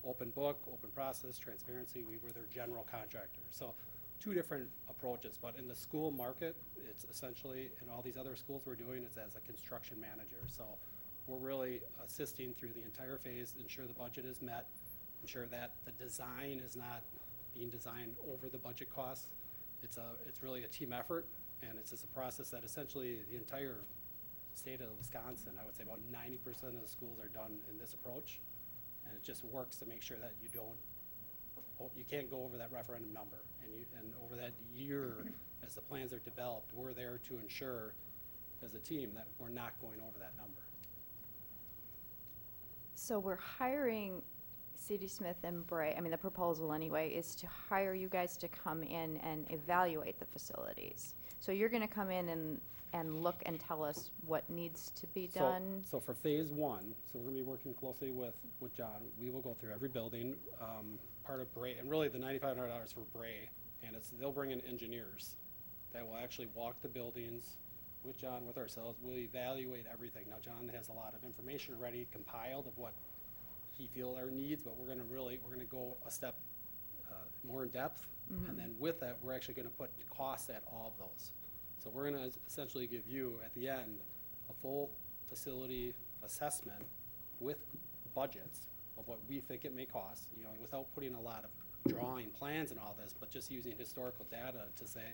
open book, open process, transparency, we were their general contractor. So 2 different approaches, but in the school market, it's essentially, in all these other schools we're doing, it's as a construction manager. So we're really assisting through the entire phase, ensure the budget is met, ensure that the design is not being designed over the budget costs. It's really a team effort, and it's just a process that essentially the entire state of Wisconsin, I would say about 90% of the schools are done in this approach, and it just works to make sure that you can't go over that referendum number, and over that year, as the plans are developed, we're there to ensure as a team that we're not going over that number. So we're hiring CD Smith and Bray, I mean, the proposal anyway, is to hire you guys to come in and evaluate the facilities. So you're gonna come in and look and tell us what needs to be done? So for phase one, so we're gonna be working closely with John. We will go through every building, part of Bray, and really the $9,500 for Bray, and they'll bring in engineers that will actually walk the buildings with John, with ourselves. We'll evaluate everything. Now, John has a lot of information already compiled of what he feels our needs, but we're gonna go a step more in depth, and then with that, we're actually gonna put costs at all of those. So we're gonna essentially give you, at the end, a full facility assessment with budgets of what we think it may cost, without putting a lot of drawing plans and all this, but just using historical data to say,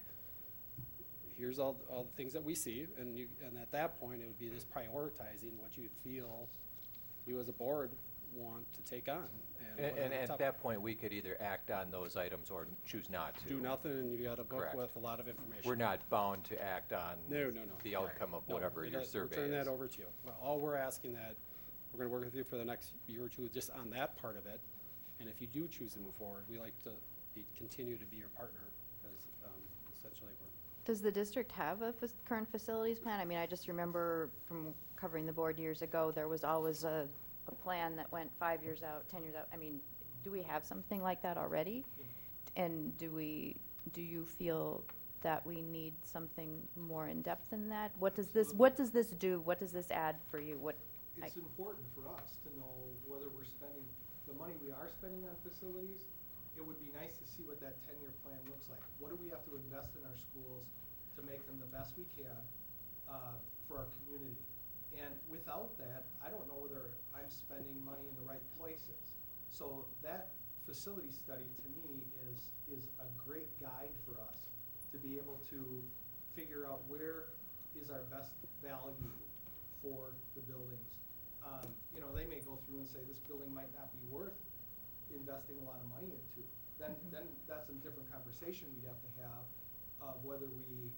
here's all the things that we see, and at that point, it would be just prioritizing what you feel you as a board want to take on. And at that point, we could either act on those items or choose not to. Do nothing, and you got a book Correct. with a lot of information. We're not bound to act on No. the outcome of whatever your survey is. We'll turn that over to you. Well, all we're asking that, we're gonna work with you for the next year or two just on that part of it, And if you do choose to move forward, we like to continue to be your partner, because essentially we're. Does the district have a current facilities plan? I mean, I just remember from covering the board years ago, there was always a plan that went 5 years out, 10 years out. I mean, do we have something like that already? And do you feel that we need something more in depth than that? What does this do? What does this add for you? It's important for us to know whether we're spending the money we are spending on facilities. It would be nice to see what that 10-year plan looks like. What do we have to invest in our schools to make them the best we can for our community? And without that, I don't know whether I'm spending money in the right places. So that facility study, to me, is a great guide for us to be able to figure out where is our best value for the buildings. You know, they may go through and say this building might not be worth investing a lot of money into. Then that's a different conversation we'd have to have of whether we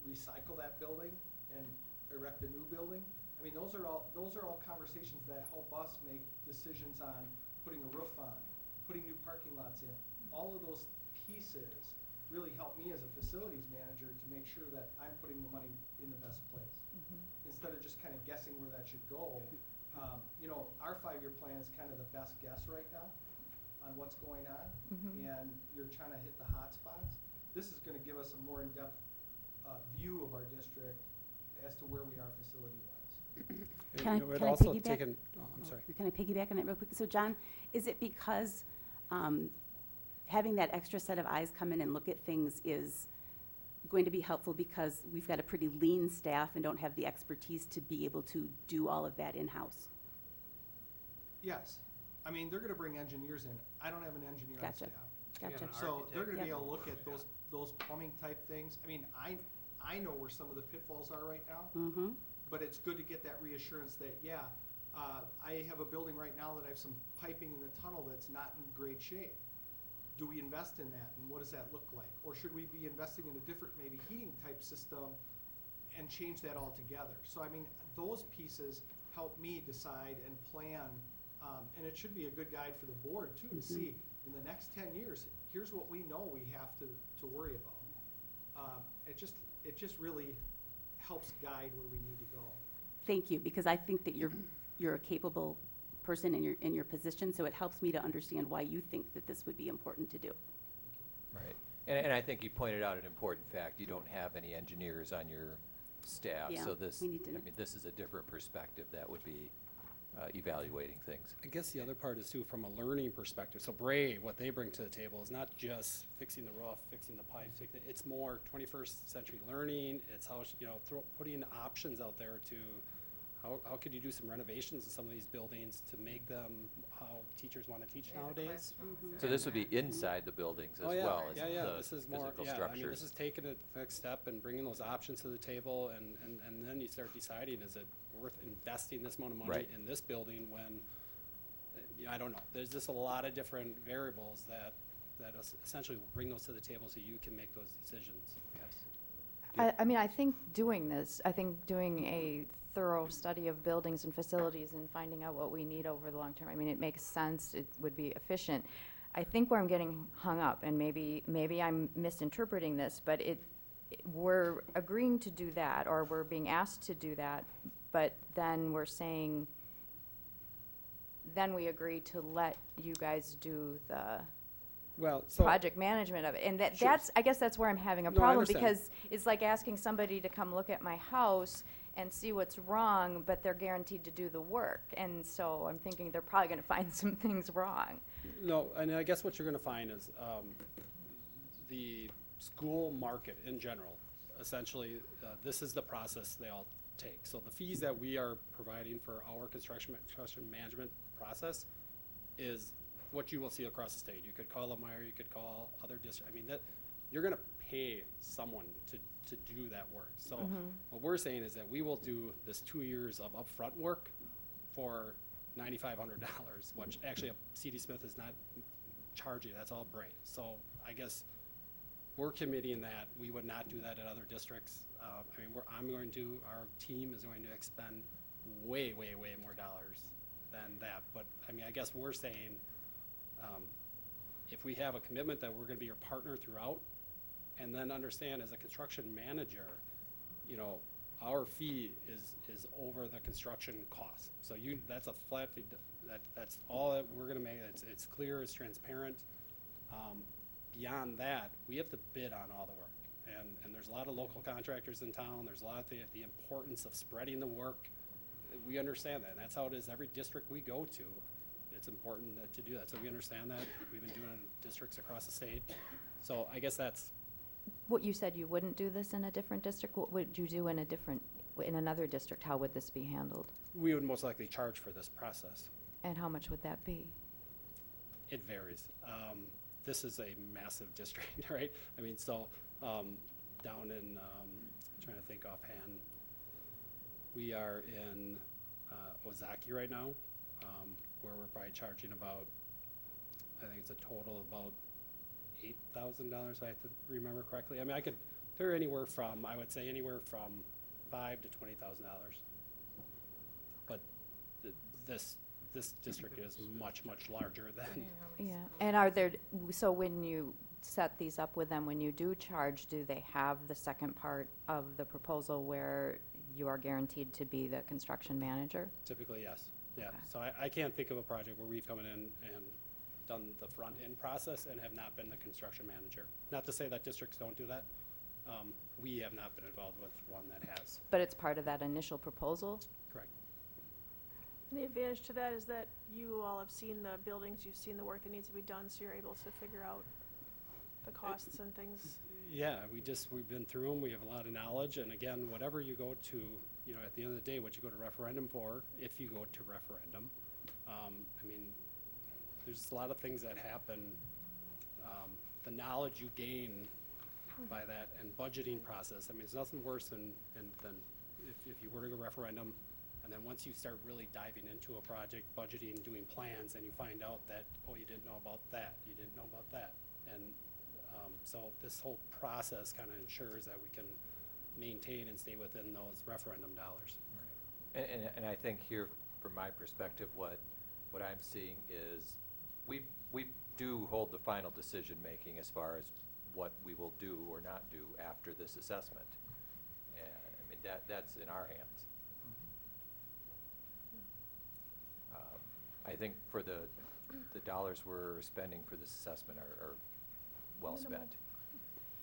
recycle that building and erect a new building. I mean, those are all conversations that help us make decisions on putting a roof on, putting new parking lots in. All of those pieces really help me as a facilities manager to make sure that I'm putting the money in the best place. Instead of just kind of guessing where that should go. You know, our 5-year plan is kind of the best guess right now on what's going on, and you're trying to hit the hot spots. This is going to give us a more in-depth view of our district as to where we are facility-wise. Can I also piggyback? taken, I'm sorry. Can I piggyback on that real quick? So John, is it because having that extra set of eyes come in and look at things is going to be helpful because we've got a pretty lean staff and don't have the expertise to be able to do all of that in-house? Yes. I mean, they're going to bring engineers in. I don't have an engineer on staff. Gotcha. So they're going to be able to look at those plumbing type things. I mean, I know where some of the pitfalls are right now, but it's good to get that reassurance that, I have a building right now that I have some piping in the tunnel that's not in great shape. Do we invest in that, and what does that look like? Or should we be investing in a different maybe heating type system and change that altogether? So I mean, those pieces help me decide and plan, and it should be a good guide for the board too, to see in the next 10 years, here's what we know we have to worry about. It just really helps guide where we need to go. Thank you, because I think that you're a capable person in your position, so it helps me to understand why you think that this would be important to do. Right. And I think you pointed out an important fact. You don't have any engineers on your staff, Yeah, so this, we need to I mean, this is a different perspective that would be evaluating things. I guess the other part is too, from a learning perspective. So Bray, what they bring to the table is not just fixing the roof, fixing the pipes. It's more 21st century learning. It's how, putting options out there to how could you do some renovations in some of these buildings to make them how teachers want to teach nowadays. So this would be inside the buildings as well as the this is more, physical I mean, structures. this is taking it the next step and bringing those options to the table, and then you start deciding, is it worth investing this amount of money Right. in this building when, I don't know. There's just a lot of different variables that essentially bring those to the table so you can make those decisions. Yes. I mean, I think doing a thorough study of buildings and facilities and finding out what we need over the long term, I mean, it makes sense, it would be efficient. I think where I'm getting hung up, and maybe I'm misinterpreting this, but we're agreeing to do that, or we're being asked to do that, but then we're saying, then we agree to let you guys do the project management of it. And I guess that's where I'm having a No, I problem, understand. because it's like asking somebody to come look at my house and see what's wrong, but they're guaranteed to do the work. And so I'm thinking they're probably gonna find some things wrong. No, and I guess what you're gonna find is, the school market in general, essentially, this is the process they all take. So the fees that we are providing for our construction management process is what you will see across the state. You could call Lemire, you could call other districts. I mean, that you're gonna pay someone to do that work. So what we're saying is that we will do this 2 years of upfront work for $9,500, which actually C.D. Smith is not charging. That's all Bray. So I guess we're committing that we would not do that at other districts. I mean, our team is going to expend way, way, way more dollars than that. But I mean, I guess we're saying If we have a commitment that we're gonna be your partner throughout, and then understand as a construction manager, you know, our fee is over the construction cost. So that's a flat fee, that's all that we're gonna make, it's clear, it's transparent. Beyond that, we have to bid on all the work. And there's a lot of local contractors in town, there's a lot of the importance of spreading the work. We understand that, and that's how it is every district we go to. It's important to do that, so we understand that. We've been doing it in districts across the state. So I guess that's, What you said you wouldn't do this in a different district, what would you do in in another district? How would this be handled? we would most likely charge for this process. And how much would that be? It varies. This is a massive district, right? I mean, so, down in, trying to think offhand, we are in, Ozaki right now, where we're probably charging about, I think it's a total of about $8,000, if I have to remember correctly. I mean, they're anywhere from, I would say anywhere from $5,000 to $20,000. But this district is much, much larger than, Yeah, and so when you set these up with them, when you do charge, do they have the second part of the proposal where you are guaranteed to be the construction manager? typically, yes, yeah. Okay. So I can't think of a project where we've come in and done the front-end process and have not been the construction manager. Not to say that districts don't do that. We have not been involved with one that has. But it's part of that initial proposal? Correct. And the advantage to that is that you all have seen the buildings, you've seen the work that needs to be done, so you're able to figure out the costs and things. Yeah, we've been through them, we have a lot of knowledge, and again, whatever you go to, you know, at the end of the day, what you go to referendum for, if you go to referendum, I mean, there's a lot of things that happen. The knowledge you gain by that and budgeting process, I mean, it's nothing worse than if you were to go referendum, and then once you start really diving into a project, budgeting, doing plans, and you find out that, oh, you didn't know about that, you didn't know about that. And so this whole process kind of ensures that we can maintain and stay within those referendum dollars. And I think here, from my perspective, what I'm seeing is we do hold the final decision-making as far as what we will do or not do after this assessment. And, I mean, that's in our hands. I think for the dollars we're spending for this assessment are well spent.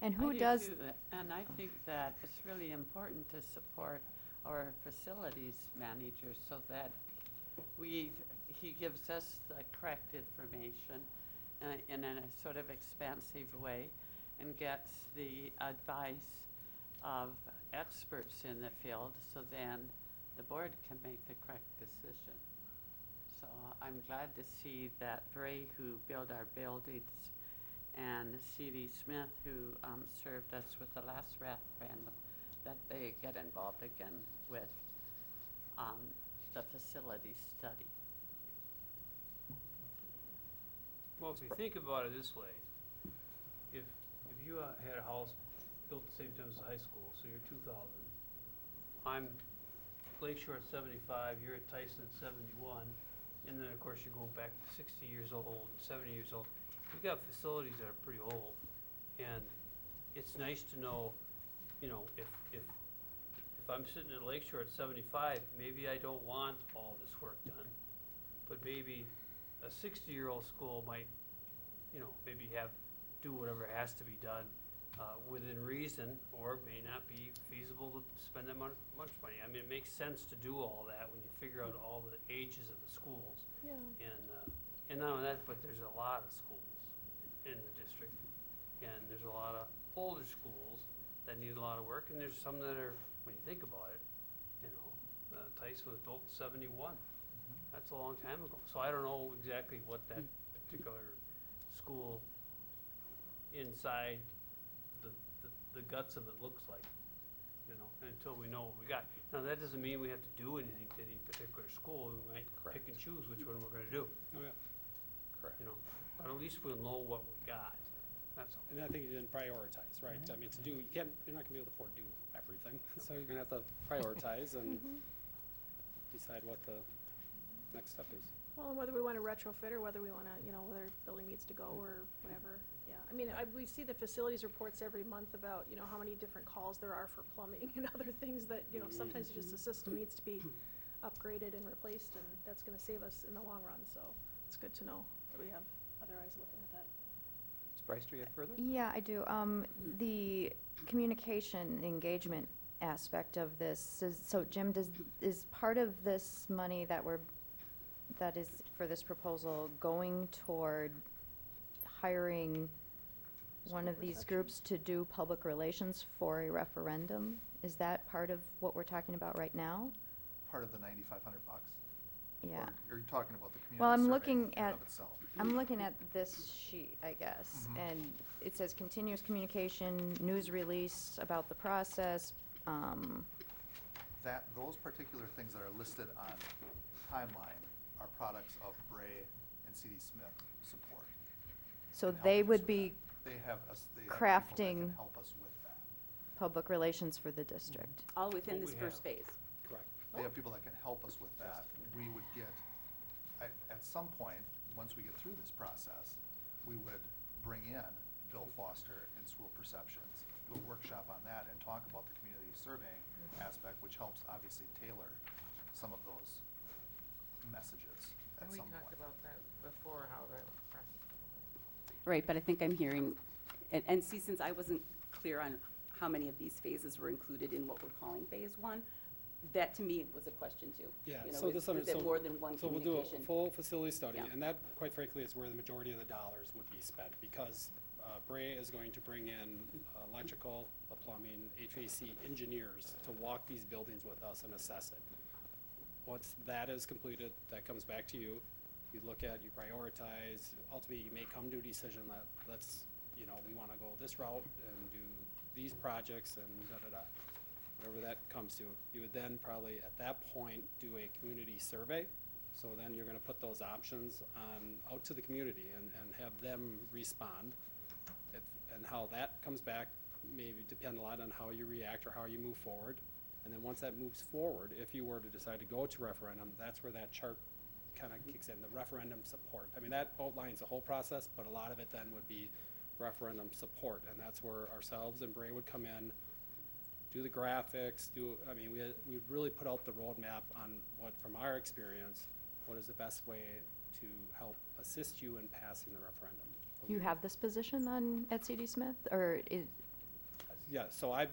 And I who do does, too, and I think that it's really important to support our facilities manager so that he gives us the correct information in a sort of expansive way and gets the advice of experts in the field, so then the board can make the correct decision. So I'm glad to see that Bray, who built our buildings, and C.D. Smith, who served us with the last referendum, that they get involved again with the facility study. Well, if you think about it this way, if you had a house built the same time as the high school, so you're 2000, I'm Lakeshore at 75, you're at Tyson at 71, and then of course you go back to 60 years old, 70 years old. We've got facilities that are pretty old, and it's nice to know, you know, if I'm sitting at Lakeshore at 75, maybe I don't want all this work done, but maybe a 60-year-old school might, you know, maybe do whatever has to be done within reason, or it may not be feasible to spend that much money. I mean, it makes sense to do all that when you figure out all the ages of the schools. Yeah. And not only that, but there's a lot of schools in the district, and there's a lot of older schools that need a lot of work, and there's some that are, when you think about it, you know, Tyson was built in 71. That's a long time ago. So I don't know exactly what that particular school inside the guts of it looks like, you know, until we know what we got. Now, that doesn't mean we have to do anything to any particular school. We might pick and choose which one we're gonna do. Oh, yeah. Correct. You know, but at least we'll know what we got. That's all. And I think you didn't prioritize, right? I mean, you're not gonna be able to afford to do everything. So you're gonna have to prioritize and decide what the next step is. Well, and whether we want to retrofit or whether we want to, whether building needs to go or whatever, yeah. I mean, we see the facilities reports every month about, how many different calls there are for plumbing and other things that, sometimes just the system needs to be upgraded and replaced, and that's gonna save us in the long run, so it's good to know that we have other eyes looking at that. Ms. Bryce, do you have further? Yeah, I do. The communication engagement aspect of this is, so Jim, is part of this money that is for this proposal going toward hiring one of these groups to do public relations for a referendum? Is that part of what we're talking about right now? Part of the $9,500? Yeah. Or are you talking about the community Well, I'm survey looking in and at, of itself? I'm looking at this sheet, I guess, Mhm. and it says continuous communication, news release about the process. Those particular things that are listed on timeline are products of Bray and CD Smith support. So in they helping us would with be that. They have people that crafting can help us with that. public relations for the district. All within What this we first have. phase. Correct. They have people that can help us with that. We would get, at some point, once we get through this process, we would bring in Bill Foster and School Perceptions, do a workshop on that and talk about the community surveying aspect, which helps obviously tailor some of those messages at And we some talked point. about that before, how that process. Right, but I think I'm hearing, and see, since I wasn't clear on how many of these phases were included in what we're calling phase one, that to me was a question too. Yeah, You know, so is- this is it more than one So we'll do a communication? full facility study, Yeah. and that, quite frankly, is where the majority of the dollars would be spent, because Bray is going to bring in electrical, plumbing, HVAC engineers to walk these buildings with us and assess it. Once that is completed, that comes back to you. You look at, you prioritize, ultimately, you may come to a decision that, let's, we wanna go this route and do these projects and da-da-da. Whatever that comes to. You would then probably, at that point, do a community survey. So then you're gonna put those options out to the community and have them respond. And how that comes back maybe depend a lot on how you react or how you move forward. And then once that moves forward, if you were to decide to go to referendum, that's where that chart kind of kicks in, the referendum support. I mean, that outlines the whole process, but a lot of it then would be referendum support. And that's where ourselves and Bray would come in, do the graphics, we really put out the roadmap on what, from our experience, what is the best way to help assist you in passing the referendum. You have this position at CD Smith, or is, Yeah, so I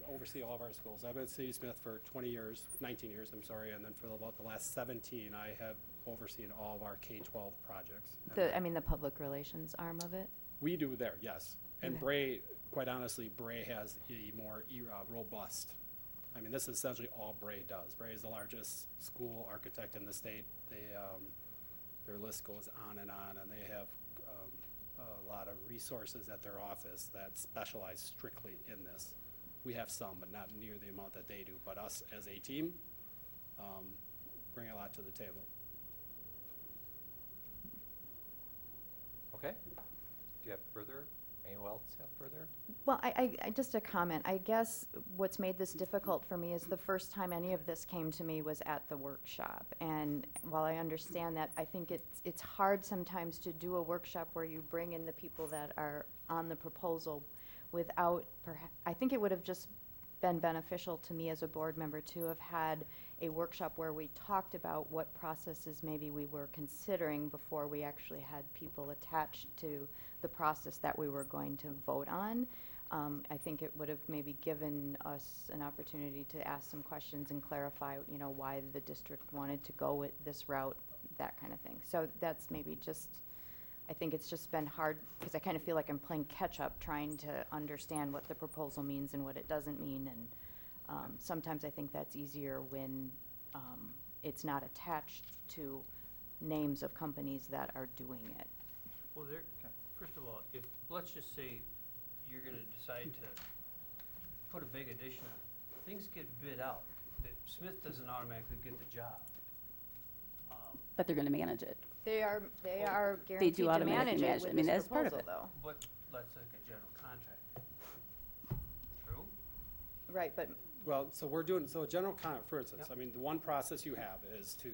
oversee all of our schools. I've been at City Smith for 19 years, I'm sorry, and then for about the last 17, I have overseen all of our K-12 projects. the public relations arm of it? We do there, yes. And Okay. Bray, quite honestly, Bray has a more robust, this is essentially all Bray does. Bray is the largest school architect in the state. Their list goes on, and they have a lot of resources at their office that specialize strictly in this. We have some, but not near the amount that they do. But us as a team, bring a lot to the table. Okay. Do you have further? Anyone else have further? Well, I just a comment. I guess what's made this difficult for me is the first time any of this came to me was at the workshop. And while I understand that, I think it's hard sometimes to do a workshop where you bring in the people that are on the proposal without, I think it would have just been beneficial to me as a board member to have had a workshop where we talked about what processes maybe we were considering before we actually had people attached to the process that we were going to vote on. I think it would have maybe given us an opportunity to ask some questions and clarify, why the district wanted to go with this route, that kind of thing. So that's maybe just, I think it's just been hard, because I kind of feel like I'm playing catch-up trying to understand what the proposal means and what it doesn't mean, and sometimes I think that's easier when it's not attached to names of companies that are doing it. Well, first of all, let's just say you're gonna decide to put a big addition on, things get bid out. Smith doesn't automatically get the job. But they're gonna manage it. They are They guaranteed do to automatically manage it manage it. with I mean, this that's part of proposal, it. though. But let's look at general contract. True? Right, but Well, so a general for instance, the one process you have is to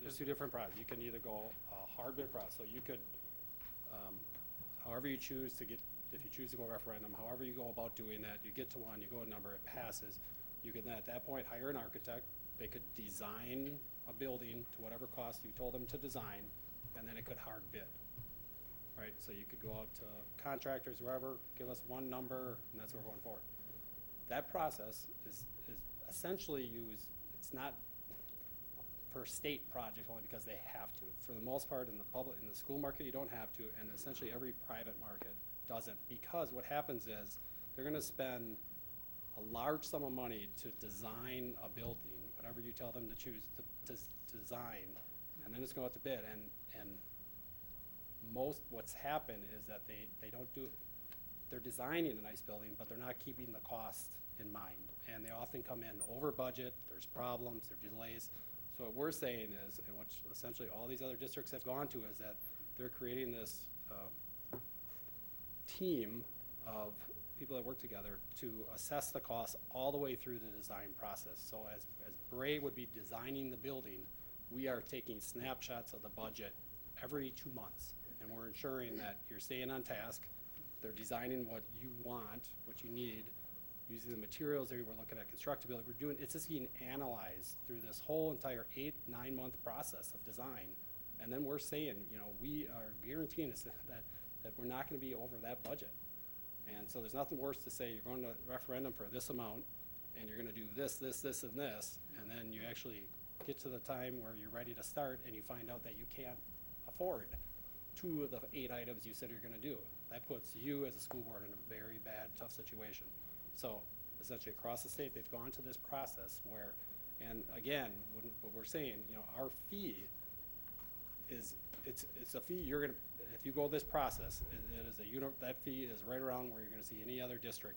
there's two different processes. You can either go a hard bid process, so you could, however you choose to get, if you choose to go referendum, however you go about doing that, you get to one, you go a number, it passes. You can then at that point hire an architect. They could design a building to whatever cost you told them to design, and then it could hard bid. Right, so you could go out to contractors, whoever, give us one number, and that's where we're going forward. That process is essentially used, it's not for state projects only because they have to. For the most part, in the school market, you don't have to, and essentially every private market doesn't, because what happens is they're gonna spend a large sum of money to design a building, whatever you tell them to choose to design, and then it's going out to bid, and what's happened is that they don't do, they're designing a nice building, but they're not keeping the cost in mind. And they often come in over budget, there's problems, there are delays. So what we're saying is, and which essentially all these other districts have gone to, is that they're creating this team of people that work together to assess the costs all the way through the design process. So as Bray would be designing the building, we are taking snapshots of the budget every 2 months. And we're ensuring that you're staying on task, they're designing what you want, what you need, using the materials that we're looking at constructability. It's just being analyzed through this whole entire 8-9 month process of design. And then we're saying, we are guaranteeing us that we're not gonna be over that budget. And so there's nothing worse to say you're going to referendum for this amount, and you're gonna do this, this, this, and this, and then you actually get to the time where you're ready to start, and you find out that you can't afford 2 of the 8 items you said you're gonna do. That puts you as a school board in a very bad, tough situation. So essentially across the state, they've gone to this process where, and again, what we're saying, our fee is, it's a fee you're gonna, if you go this process, it is that fee is right around where you're gonna see any other district.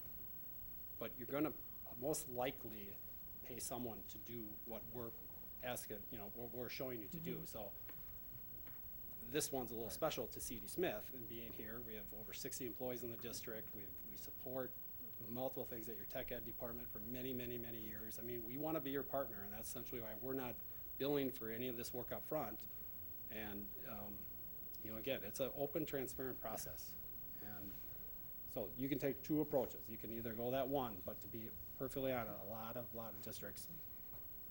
But you're gonna most likely pay someone to do what we're asking, what we're showing you to do. So this one's a little special to C.D. Smith and being here. We have over 60 employees in the district. We support multiple things at your tech ed department for many, many, many years. I mean, we want to be your partner, and that's essentially why we're not billing for any of this work up front. And, again, it's an open, transparent process. And so you can take 2 approaches. You can either go that one, but to be perfectly honest, a lot of districts,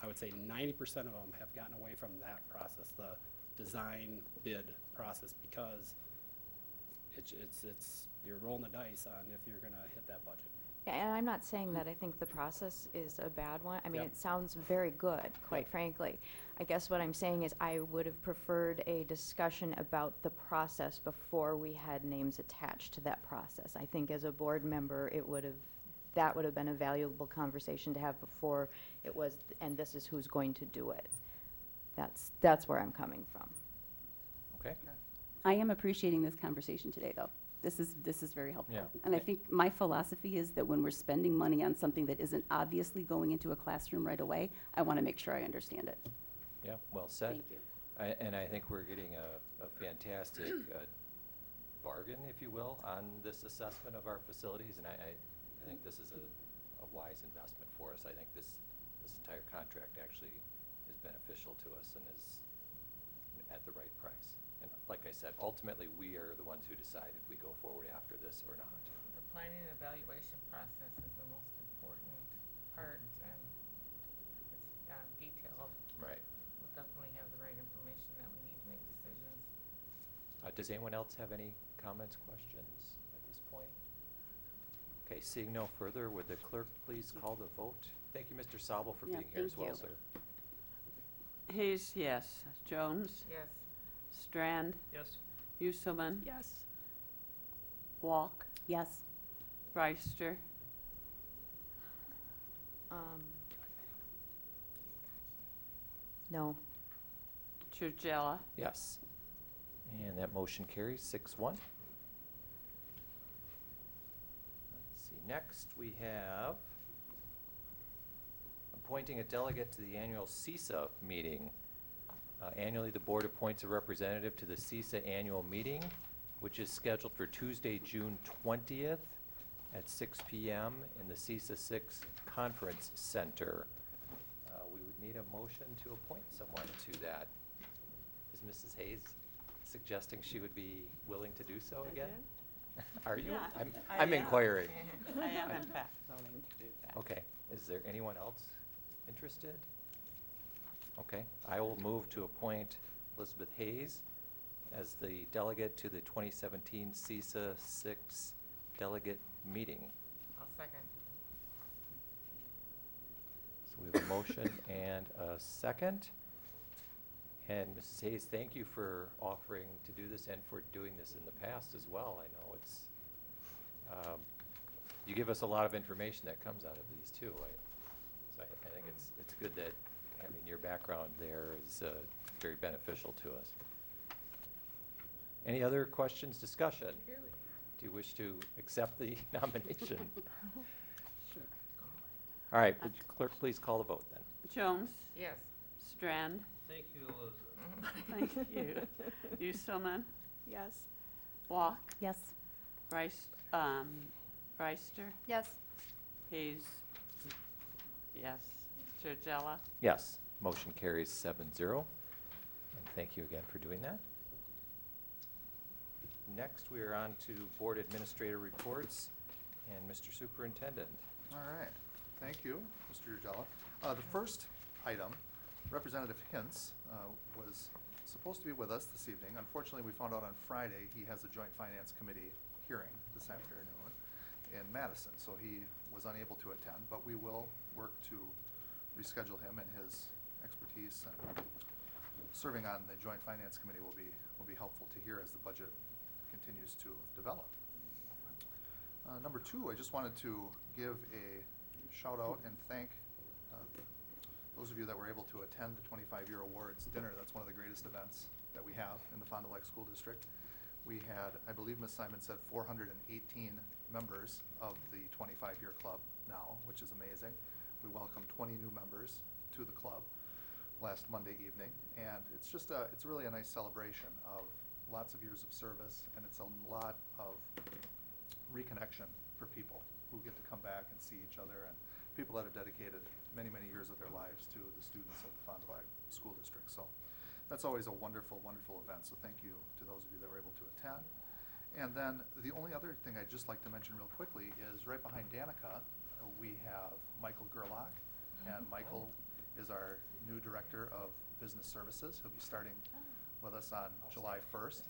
I would say 90% of them have gotten away from that process, the design bid process, because it's you're rolling the dice on if you're gonna hit that budget. Yeah, and I'm not saying that I think the process is a bad one. I mean, Yep. it sounds very good, quite frankly. I guess what I'm saying is I would have preferred a discussion about the process before we had names attached to that process. I think as a board member, that would have been a valuable conversation to have before it was, and this is who's going to do it. That's where I'm coming from. Okay. I am appreciating this conversation today, though. This is very helpful. Yeah. And I think my philosophy is that when we're spending money on something that isn't obviously going into a classroom right away, I want to make sure I understand it. Yeah, well said. Thank you. And I think we're getting a fantastic bargain, if you will, on this assessment of our facilities, and I think this is a wise investment for us. I think this entire contract actually is beneficial to us and is at the right price. And like I said, ultimately, we are the ones who decide if we go forward after this or not. The planning and evaluation process is the most important part, and it's detailed. Right. We'll definitely have the right information that we need to make decisions. Does anyone else have any comments, questions at this point? Okay, seeing no further, would the clerk please call the vote? Thank you, Mr. Sabel, for Yeah, being here as thank well, you. sir. Hayes, yes. Jones? Yes. Strand? Yes. Uselman? Yes. Walk? Yes. Reister? No. Trujella? Yes. And that motion carries 6-1. Let's see, next we have appointing a delegate to the annual CISA meeting. Annually, the board appoints a representative to the CISA annual meeting, which is scheduled for Tuesday, June 20th at 6 p.m. in the CISA 6 Conference Center. We would need a motion to appoint someone to that Mrs. Hayes suggesting she would be willing to do so I again? did. Are you? Yeah, I'm I am. inquiring. I am in fact willing to do that. Okay, is there anyone else interested? Okay, I will move to appoint Elizabeth Hayes as the delegate to the 2017 CISA 6 delegate meeting. I'll second. So we have a motion and a second. And Mrs. Hayes, thank you for offering to do this and for doing this in the past as well. I know it's, you give us a lot of information that comes out of these too. So I think it's good that having your background there is very beneficial to us. Any other questions, discussion? Do you wish to accept the nomination? Sure. All right, would you clerk please call the vote then? Jones? Yes. Strand? Thank you, Thank Elizabeth. you. Uselman? Yes. Walk? Yes. Breister? Yes. Hayes? Yes. Georgella? Yes, motion carries 7-0. And thank you again for doing that. Next, we are on to board administrator reports and Mr. Superintendent. All right, thank you, Mr. Urgella. The first item, Representative Hintz was supposed to be with us this evening. Unfortunately, we found out on Friday he has a Joint Finance Committee hearing this afternoon in Madison, so he was unable to attend, but we will work to reschedule him, and his expertise and serving on the Joint Finance Committee will be helpful to hear as the budget continues to develop. Number two, I just wanted to give a shout out and thank those of you that were able to attend the 25-year awards dinner. That's one of the greatest events that we have in the Fond du Lac School District. We had, I believe Ms. Simon said, 418 members of the 25-year club now, which is amazing. We welcomed 20 new members to the club last Monday evening, and it's just it's really a nice celebration of lots of years of service, and it's a lot of reconnection for people who get to come back and see each other, and people that have dedicated many, many years of their lives to the students of the Fond du Lac School District. So that's always a wonderful, wonderful event. So thank you to those of you that were able to attend. And then the only other thing I'd just like to mention real quickly is right behind Danica, we have Michael Gerlach, and Michael is our new Director of Business Services. He'll be starting with us on July 1st.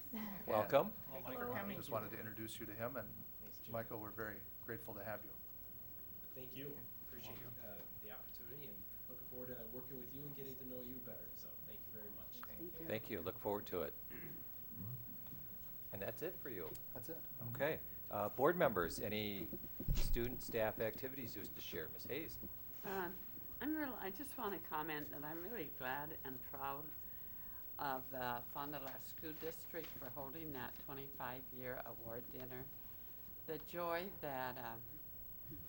Welcome. Thank you for coming. Just wanted to introduce you to him, and Michael, we're very grateful to have you. Thank you. Appreciate the opportunity and looking forward to working with you and getting to know you better. So thank you very much. Thank you. Look forward to it. And that's it for you. That's it. Okay. Board members, any student staff activities you wish to share? Ms. Hayes? I just want to comment that I'm really glad and proud of the Fond du Lac School District for holding that 25-year award dinner. The joy that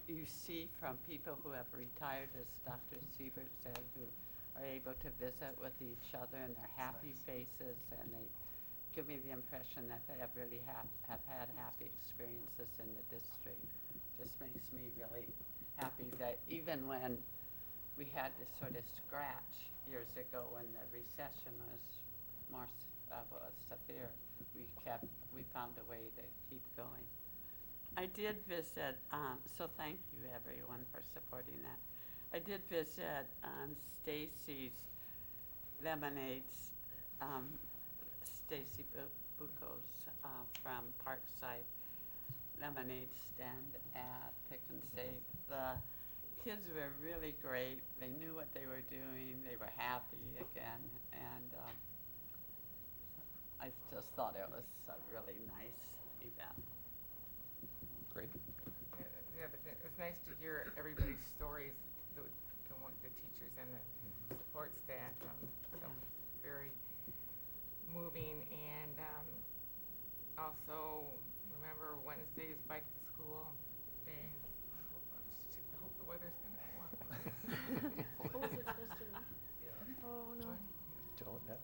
you see from people who have retired, as Dr. Siebert said, who are able to visit with each other, and their happy faces, and they give me the impression that they have really have had happy experiences in the district. Just makes me really happy that even when we had to sort of scratch years ago when the recession was more was severe, we found a way to keep going. I did visit, so thank you everyone for supporting that. I did visit Stacy's Lemonades, Stacy Bucco's from Parkside Lemonade stand at Pick and Save. The kids were really great. They knew what they were doing. They were happy again, and I just thought it was a really nice event. Great. Yeah, but it was nice to hear everybody's stories, the teachers and the support staff. So very moving, and also remember Wednesday's Bike to School day. I hope the weather's going to go up. What was it supposed to be? Oh, no. Don't know.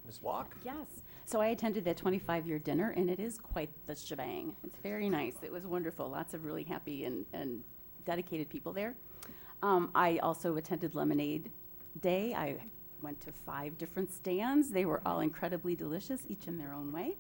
Ms. Walk? Yes. So I attended that 25-year dinner, and it is quite the shebang. It's very nice. It was wonderful. Lots of really happy and dedicated people there. I also attended Lemonade Day. I went to 5 different stands. They were all incredibly delicious, each in their own way.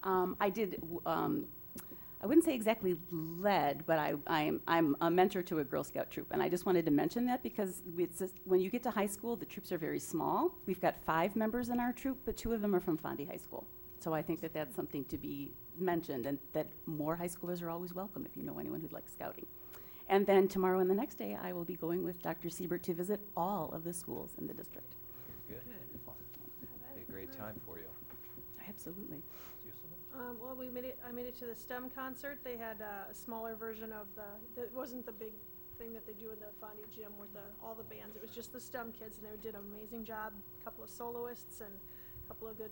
I did, I wouldn't say exactly led, but I'm a mentor to a Girl Scout troop. And I just wanted to mention that because it's just, when you get to high school, the troops are very small. We've got 5 members in our troop, but 2 of them are from Fondy High School. So I think that that's something to be mentioned, and that more high schoolers are always welcome if you know anyone who'd like scouting. And then tomorrow and the next day, I will be going with Dr. Siebert to visit all of the schools in the district. Very good. Be a great time for you. Absolutely. Well, I made it to the STEM concert. They had a smaller version of it wasn't the big thing that they do in the Fondy gym with all the bands. It was just the STEM kids, and they did an amazing job. A couple of soloists and a couple of good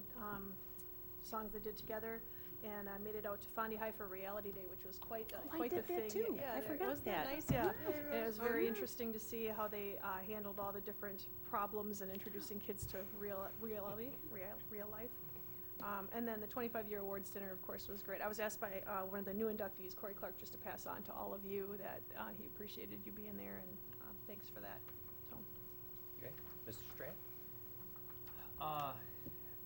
songs they did together. And I made it out to Fondy High for Reality Day, which was quite I the did that thing. too. Yeah, I forgot wasn't that. Nice, yeah. And it was very interesting to see how they handled all the different problems and introducing kids to real life. And then the 25-year awards dinner, of course, was great. I was asked by one of the new inductees, Corey Clark, just to pass on to all of you that he appreciated you being there, and thanks for that. So. Okay, Mr. Strand?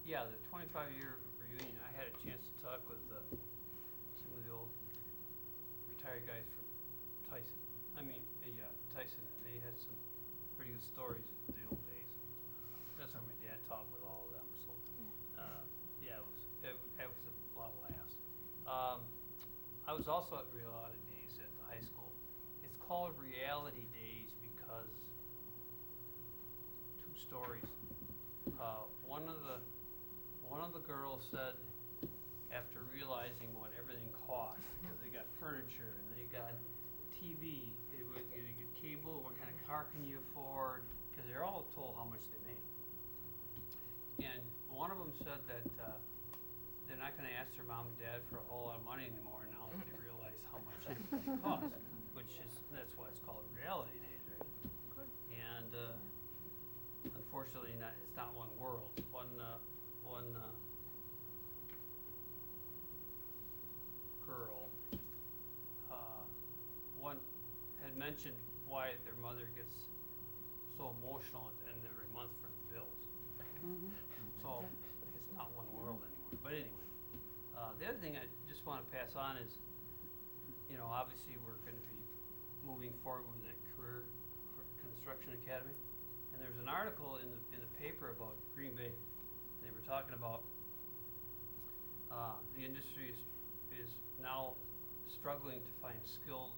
Yeah, the 25-year reunion, I had a chance to talk with some of the old retired guys from Tyson. Tyson, and they had some pretty good stories of the old days. That's where my dad taught with all of them, so, yeah, it was a lot of laughs. I was also at Reality Days at the high school. It's called Reality Days because 2 stories. One of the girls said, after realizing what everything cost, because they got furniture and they got TV, they get cable, what kind of car can you afford? Because they're all told how much they make. And one of them said that they're not going to ask their mom and dad for a whole lot of money anymore now that they realize how much everything costs, that's why it's called Reality Days, right? And unfortunately, it's not one world. One girl, one had mentioned why their mother gets so emotional at the end of every month for the bills. So it's not one world anymore. But anyway, the other thing I just want to pass on is, obviously we're going to be moving forward with that career construction academy. And there's an article in the paper about Green Bay. They were talking about the industry is now struggling to find skilled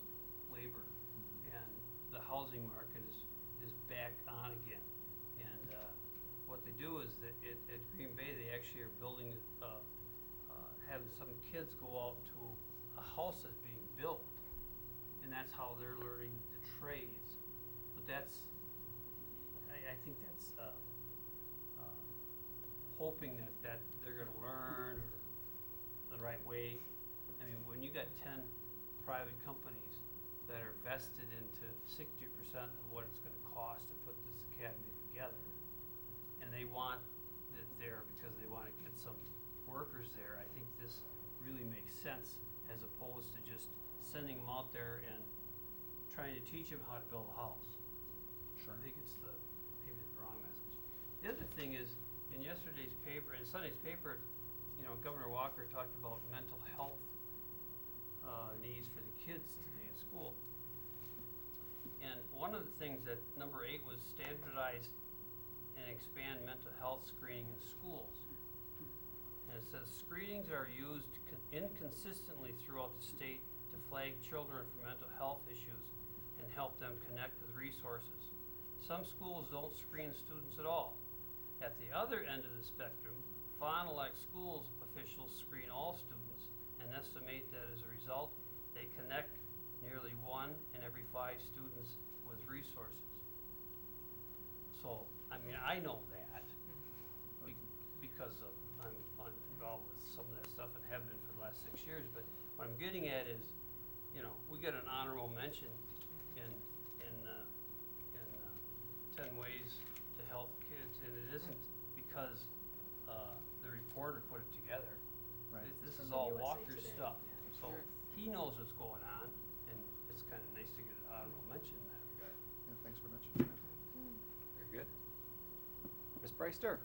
labor, and the housing market is back on again. And what they do is that at Green Bay, they actually are building, having some kids go out to a house that's being built, and that's how they're learning the trades. But I think that's hoping that they're going to learn the right way. I mean, when you got 10 private companies that are vested into 60% of what it's going to cost to put this academy together, and they want it there because they want to get some workers there, I think this really makes sense as opposed to just sending them out there and trying to teach them how to build a house. Sure. I think it's maybe the wrong message. The other thing is, in yesterday's paper, in Sunday's paper, Governor Walker talked about mental health needs for the kids today in school. And one of the things that number 8 was standardize and expand mental health screening in schools. And it says screenings are used inconsistently throughout the state to flag children for mental health issues and help them connect with resources. Some schools don't screen students at all. At the other end of the spectrum, Fond du Lac schools officials screen all students and estimate that as a result, they connect nearly 1 in every 5 students with resources. So, I mean, I know that because I'm involved with some of that stuff and have been for the last 6 years. But what I'm getting at is, we get an honorable mention in 10 ways to help kids, and it isn't because the reporter put it together. Right. This From is the all USA Walker's Today. stuff, Yeah. so he knows what's going on, and it's kind of nice to get an honorable mention in that regard. Yeah, thanks for mentioning that. Very good. Ms. Bryster?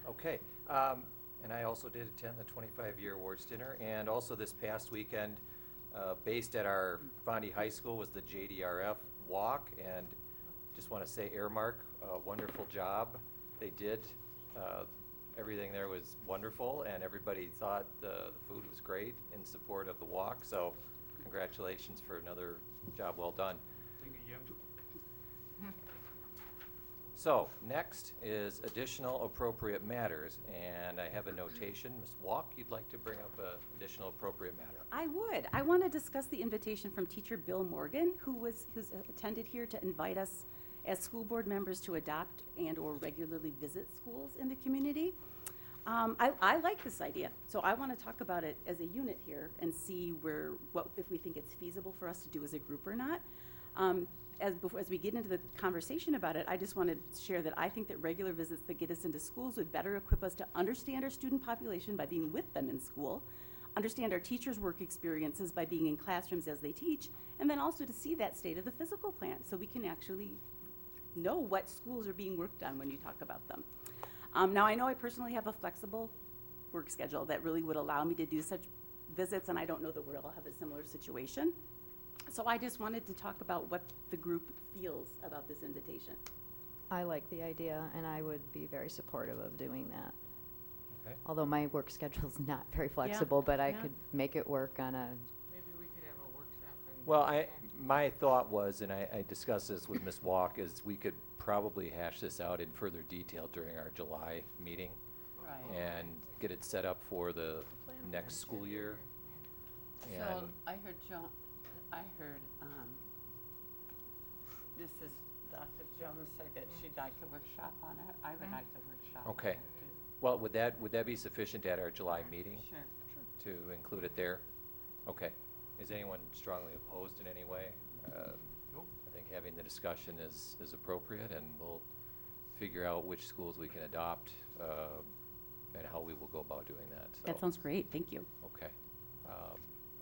Okay, and I also did attend the 25-year awards dinner, and also this past weekend, based at our Fondi High School, was the JDRF walk, and just want to say Airmark, wonderful job they did. Everything there was wonderful, and everybody thought the food was great in support of the walk, so congratulations for another job well done. Thank you, Jim. So, next is additional appropriate matters, and I have a notation. Ms. Walk, you'd like to bring up an additional appropriate matter? I would. I want to discuss the invitation from teacher Bill Morgan, who's attended here to invite us as school board members to adopt and or regularly visit schools in the community. I like this idea, so I want to talk about it as a unit here and see if we think it's feasible for us to do as a group or not. As we get into the conversation about it, I just want to share that I think that regular visits that get us into schools would better equip us to understand our student population by being with them in school, understand our teachers' work experiences by being in classrooms as they teach, and then also to see that state of the physical plan so we can actually know what schools are being worked on when you talk about them. Now, I know I personally have a flexible work schedule that really would allow me to do such visits, and I don't know that we'll all have a similar situation. So I just wanted to talk about what the group feels about this invitation. I like the idea, and I would be very supportive of doing that. Okay. Although my work schedule is not very flexible, but I yeah. could make it work on a, Maybe we could have a workshop and. Well, my thought was, and I discussed this with Ms. Walk, is we could probably hash this out in further detail during our July meeting Right. and get it set up for the next school year. So And I heard Mrs. Dr. Jones say that she'd like a workshop on it. I would like the workshop. on Okay. it, too. well, would that be sufficient at our July meeting Sure. to include it there? Okay. Is anyone strongly opposed in any way? Nope. I think having the discussion is appropriate, and we'll figure out which schools we can adopt and how we will go about doing that. So, That sounds great, thank you. okay.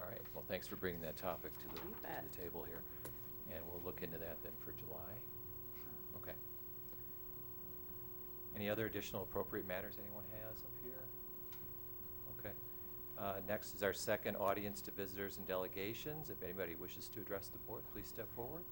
All right. Well, thanks for bringing that topic to You bet. the table here, and we'll look into that then for July. Okay. Any other additional appropriate matters anyone has up here? Okay. Next is our second audience to visitors and delegations. If anybody wishes to address the board, please step forward.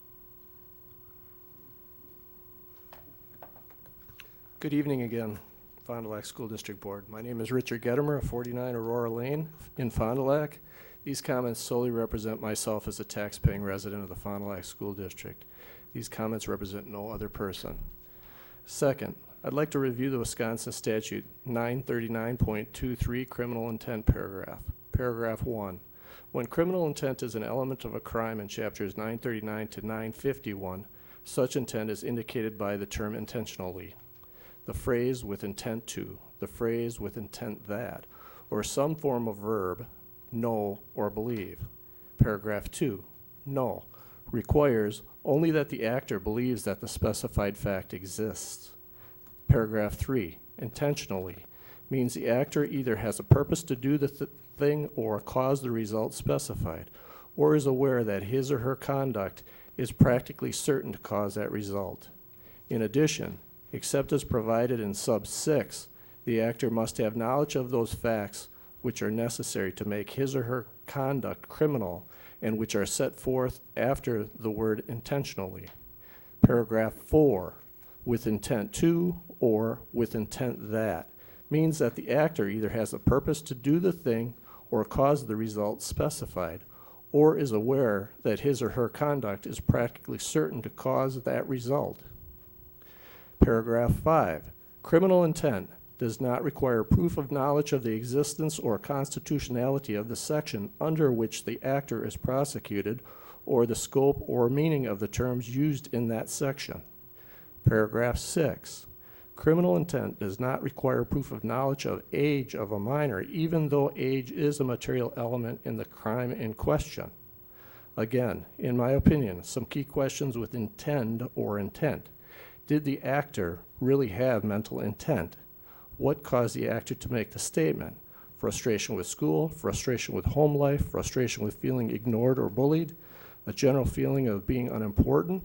Good evening again, Fond du Lac School District Board. My name is Richard Gedimer of 49 Aurora Lane in Fond du Lac. These comments solely represent myself as a tax-paying resident of the Fond du Lac School District. These comments represent no other person. Second, I'd like to review the Wisconsin Statute 939.23 criminal intent paragraph. Paragraph 1. When criminal intent is an element of a crime in chapters 939 to 951, such intent is indicated by the term intentionally. The phrase with intent to, the phrase with intent that, or some form of verb, know or believe. Paragraph 2, know, requires only that the actor believes that the specified fact exists. Paragraph 3, intentionally, means the actor either has a purpose to do the thing or cause the result specified, or is aware that his or her conduct is practically certain to cause that result. In addition, except as provided in sub 6, the actor must have knowledge of those facts which are necessary to make his or her conduct criminal and which are set forth after the word intentionally. Paragraph 4, with intent to or with intent that, means that the actor either has a purpose to do the thing or cause the result specified, or is aware that his or her conduct is practically certain to cause that result. Paragraph 5, criminal intent does not require proof of knowledge of the existence or constitutionality of the section under which the actor is prosecuted or the scope or meaning of the terms used in that section. Paragraph 6, criminal intent does not require proof of knowledge of age of a minor, even though age is a material element in the crime in question. Again, in my opinion, some key questions with intend or intent. Did the actor really have mental intent? What caused the actor to make the statement? Frustration with school, frustration with home life, frustration with feeling ignored or bullied, a general feeling of being unimportant,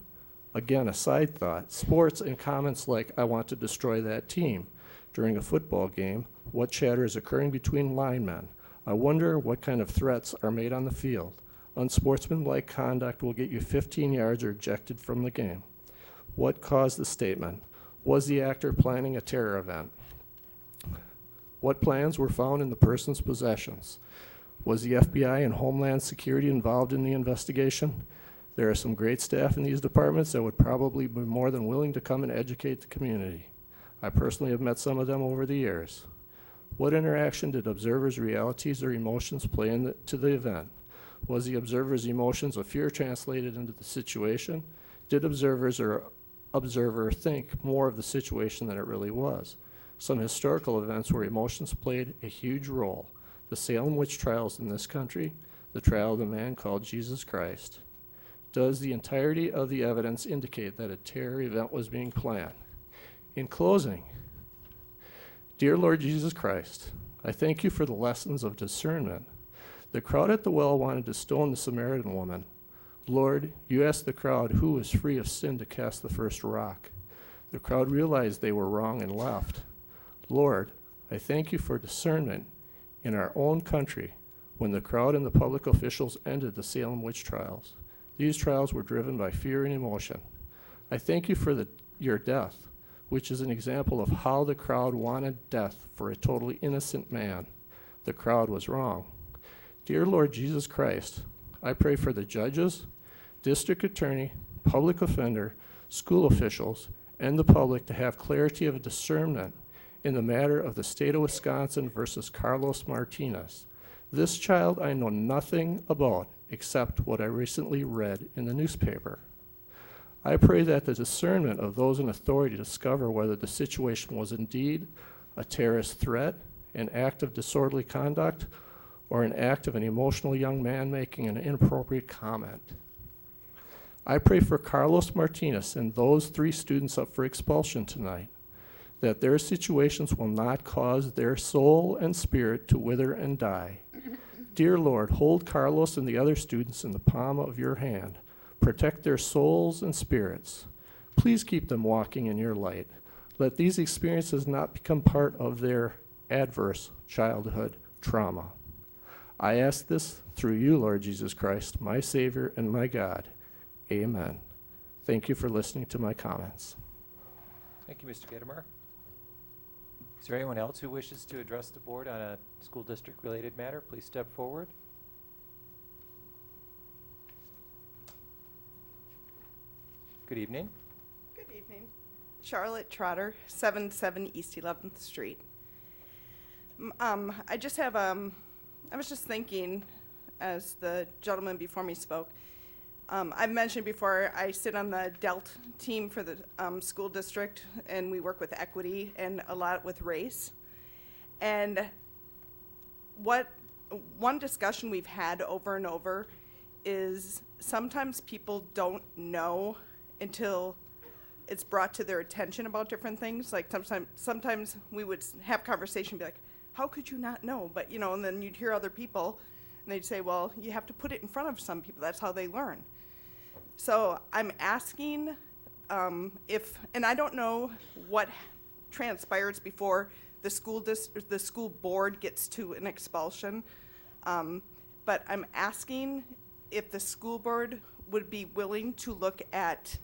Again, a side thought, sports and comments like, I want to destroy that team. During a football game, what chatter is occurring between linemen? I wonder what kind of threats are made on the field. Unsportsmanlike conduct will get you 15 yards or ejected from the game. What caused the statement? Was the actor planning a terror event? What plans were found in the person's possessions? Was the FBI and Homeland Security involved in the investigation? There are some great staff in these departments that would probably be more than willing to come and educate the community. I personally have met some of them over the years. What interaction did observers' realities or emotions play into the event? Was the observer's emotions of fear translated into the situation? Did observers or observer think more of the situation than it really was? Some historical events where emotions played a huge role. The Salem witch trials in this country, the trial of the man called Jesus Christ. Does the entirety of the evidence indicate that a terror event was being planned? In closing, dear Lord Jesus Christ, I thank you for the lessons of discernment. The crowd at the well wanted to stone the Samaritan woman. Lord, you asked the crowd who was free of sin to cast the first rock. The crowd realized they were wrong and left. Lord, I thank you for discernment in our own country when the crowd and the public officials ended the Salem witch trials. These trials were driven by fear and emotion. I thank you for your death, which is an example of how the crowd wanted death for a totally innocent man. The crowd was wrong. Dear Lord Jesus Christ, I pray for the judges, district attorney, public offender, school officials, and the public to have clarity of discernment in the matter of the state of Wisconsin versus Carlos Martinez. This child I know nothing about except what I recently read in the newspaper. I pray that the discernment of those in authority discover whether the situation was indeed a terrorist threat, an act of disorderly conduct, or an act of an emotional young man making an inappropriate comment. I pray for Carlos Martinez and those 3 students up for expulsion tonight, that their situations will not cause their soul and spirit to wither and die. Dear Lord, hold Carlos and the other students in the palm of your hand. Protect their souls and spirits. Please keep them walking in your light. Let these experiences not become part of their adverse childhood trauma. I ask this through you, Lord Jesus Christ, my Savior and my God. Amen. Thank you for listening to my comments. Thank you, Mr. Gittimer. Is there anyone else who wishes to address the board on a school district-related matter? Please step forward. Good evening. Good evening. Charlotte Trotter, 77 East 11th Street. I just have, I was just thinking, as the gentleman before me spoke, I've mentioned before, I sit on the DELT team for the school district, and we work with equity and a lot with race. And one discussion we've had over and over is sometimes people don't know until it's brought to their attention about different things. Like sometimes we would have conversation, be like, how could you not know? But, you know, and then you'd hear other people, and they'd say, well, you have to put it in front of some people. That's how they learn. So I'm asking and I don't know what transpires before the school board gets to an expulsion, but I'm asking if the school board would be willing to look at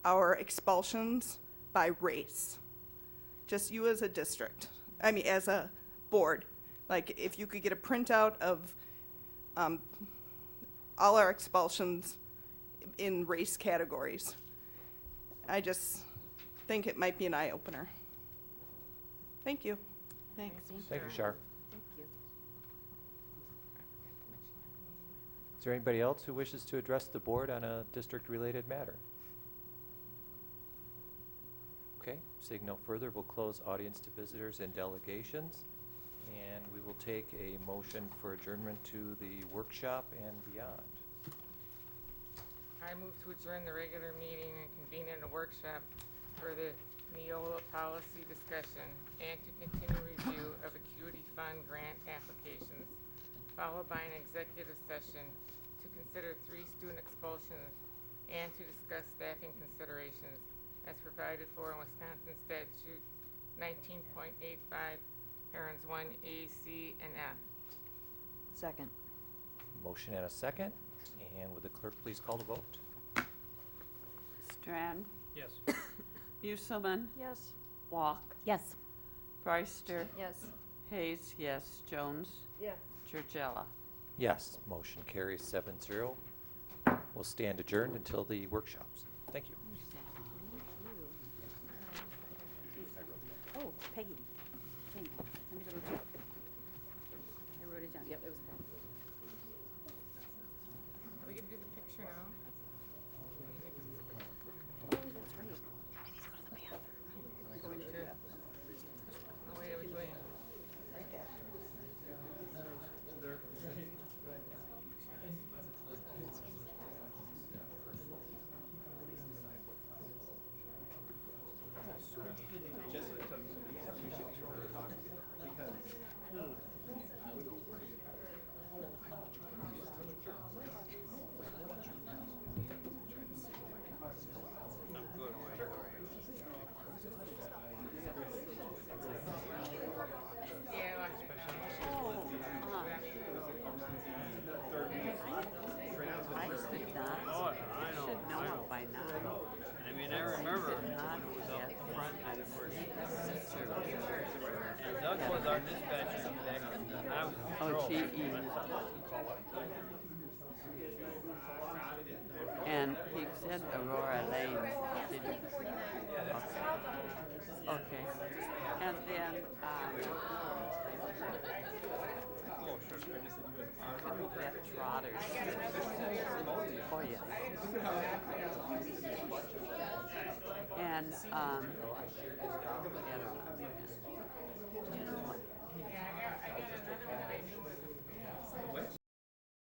our expulsions by race. Just you as a district, I mean, as a board. Like, if you could get a printout of all our expulsions in race categories. I just think it might be an eye-opener. Thank you. Thanks. Thank you, Shar. Thank you. Is there anybody else who wishes to address the board on a district-related matter? Okay, seeing no further, we'll close audience to visitors and delegations, and we will take a motion for adjournment to the workshop and beyond. I move to adjourn the regular meeting and convene in a workshop for the Neola policy discussion and to continue review of Acuity Fund grant applications, followed by an executive session to consider 3 student expulsions and to discuss staffing considerations as provided for in Wisconsin Statute 19.85, parents 1, A, C, and F. Second. Motion and a second, and would the clerk please call the vote? Strand, Yes. Musselman, Yes. Walk. Yes. Brewster, Yes. Hayes, yes, Jones, Yes. Georgella. Yes, motion carries 7-0. We'll stand adjourned until the workshops. Thank you. Oh, Peggy. Hang on. Let me double check. I wrote it down. Yep, it was Peggy. Are we gonna do the picture now? Oh, that's right. I need to go to the bathroom. I'm going to the bathroom. Oh, wait, wait, wait. Right back. Yeah, well, I should not. Oh, I know, Should know I know. it by now. I mean, I remember Did when not it was up get front my at first. sister. And Doug was our dispatcher back in, I was in Oh, patrol. GE. And he said Aurora Lane, didn't he? Okay. Okay. And then, Oh, sure. that Trotters. Oh, yeah. And, forget about it again.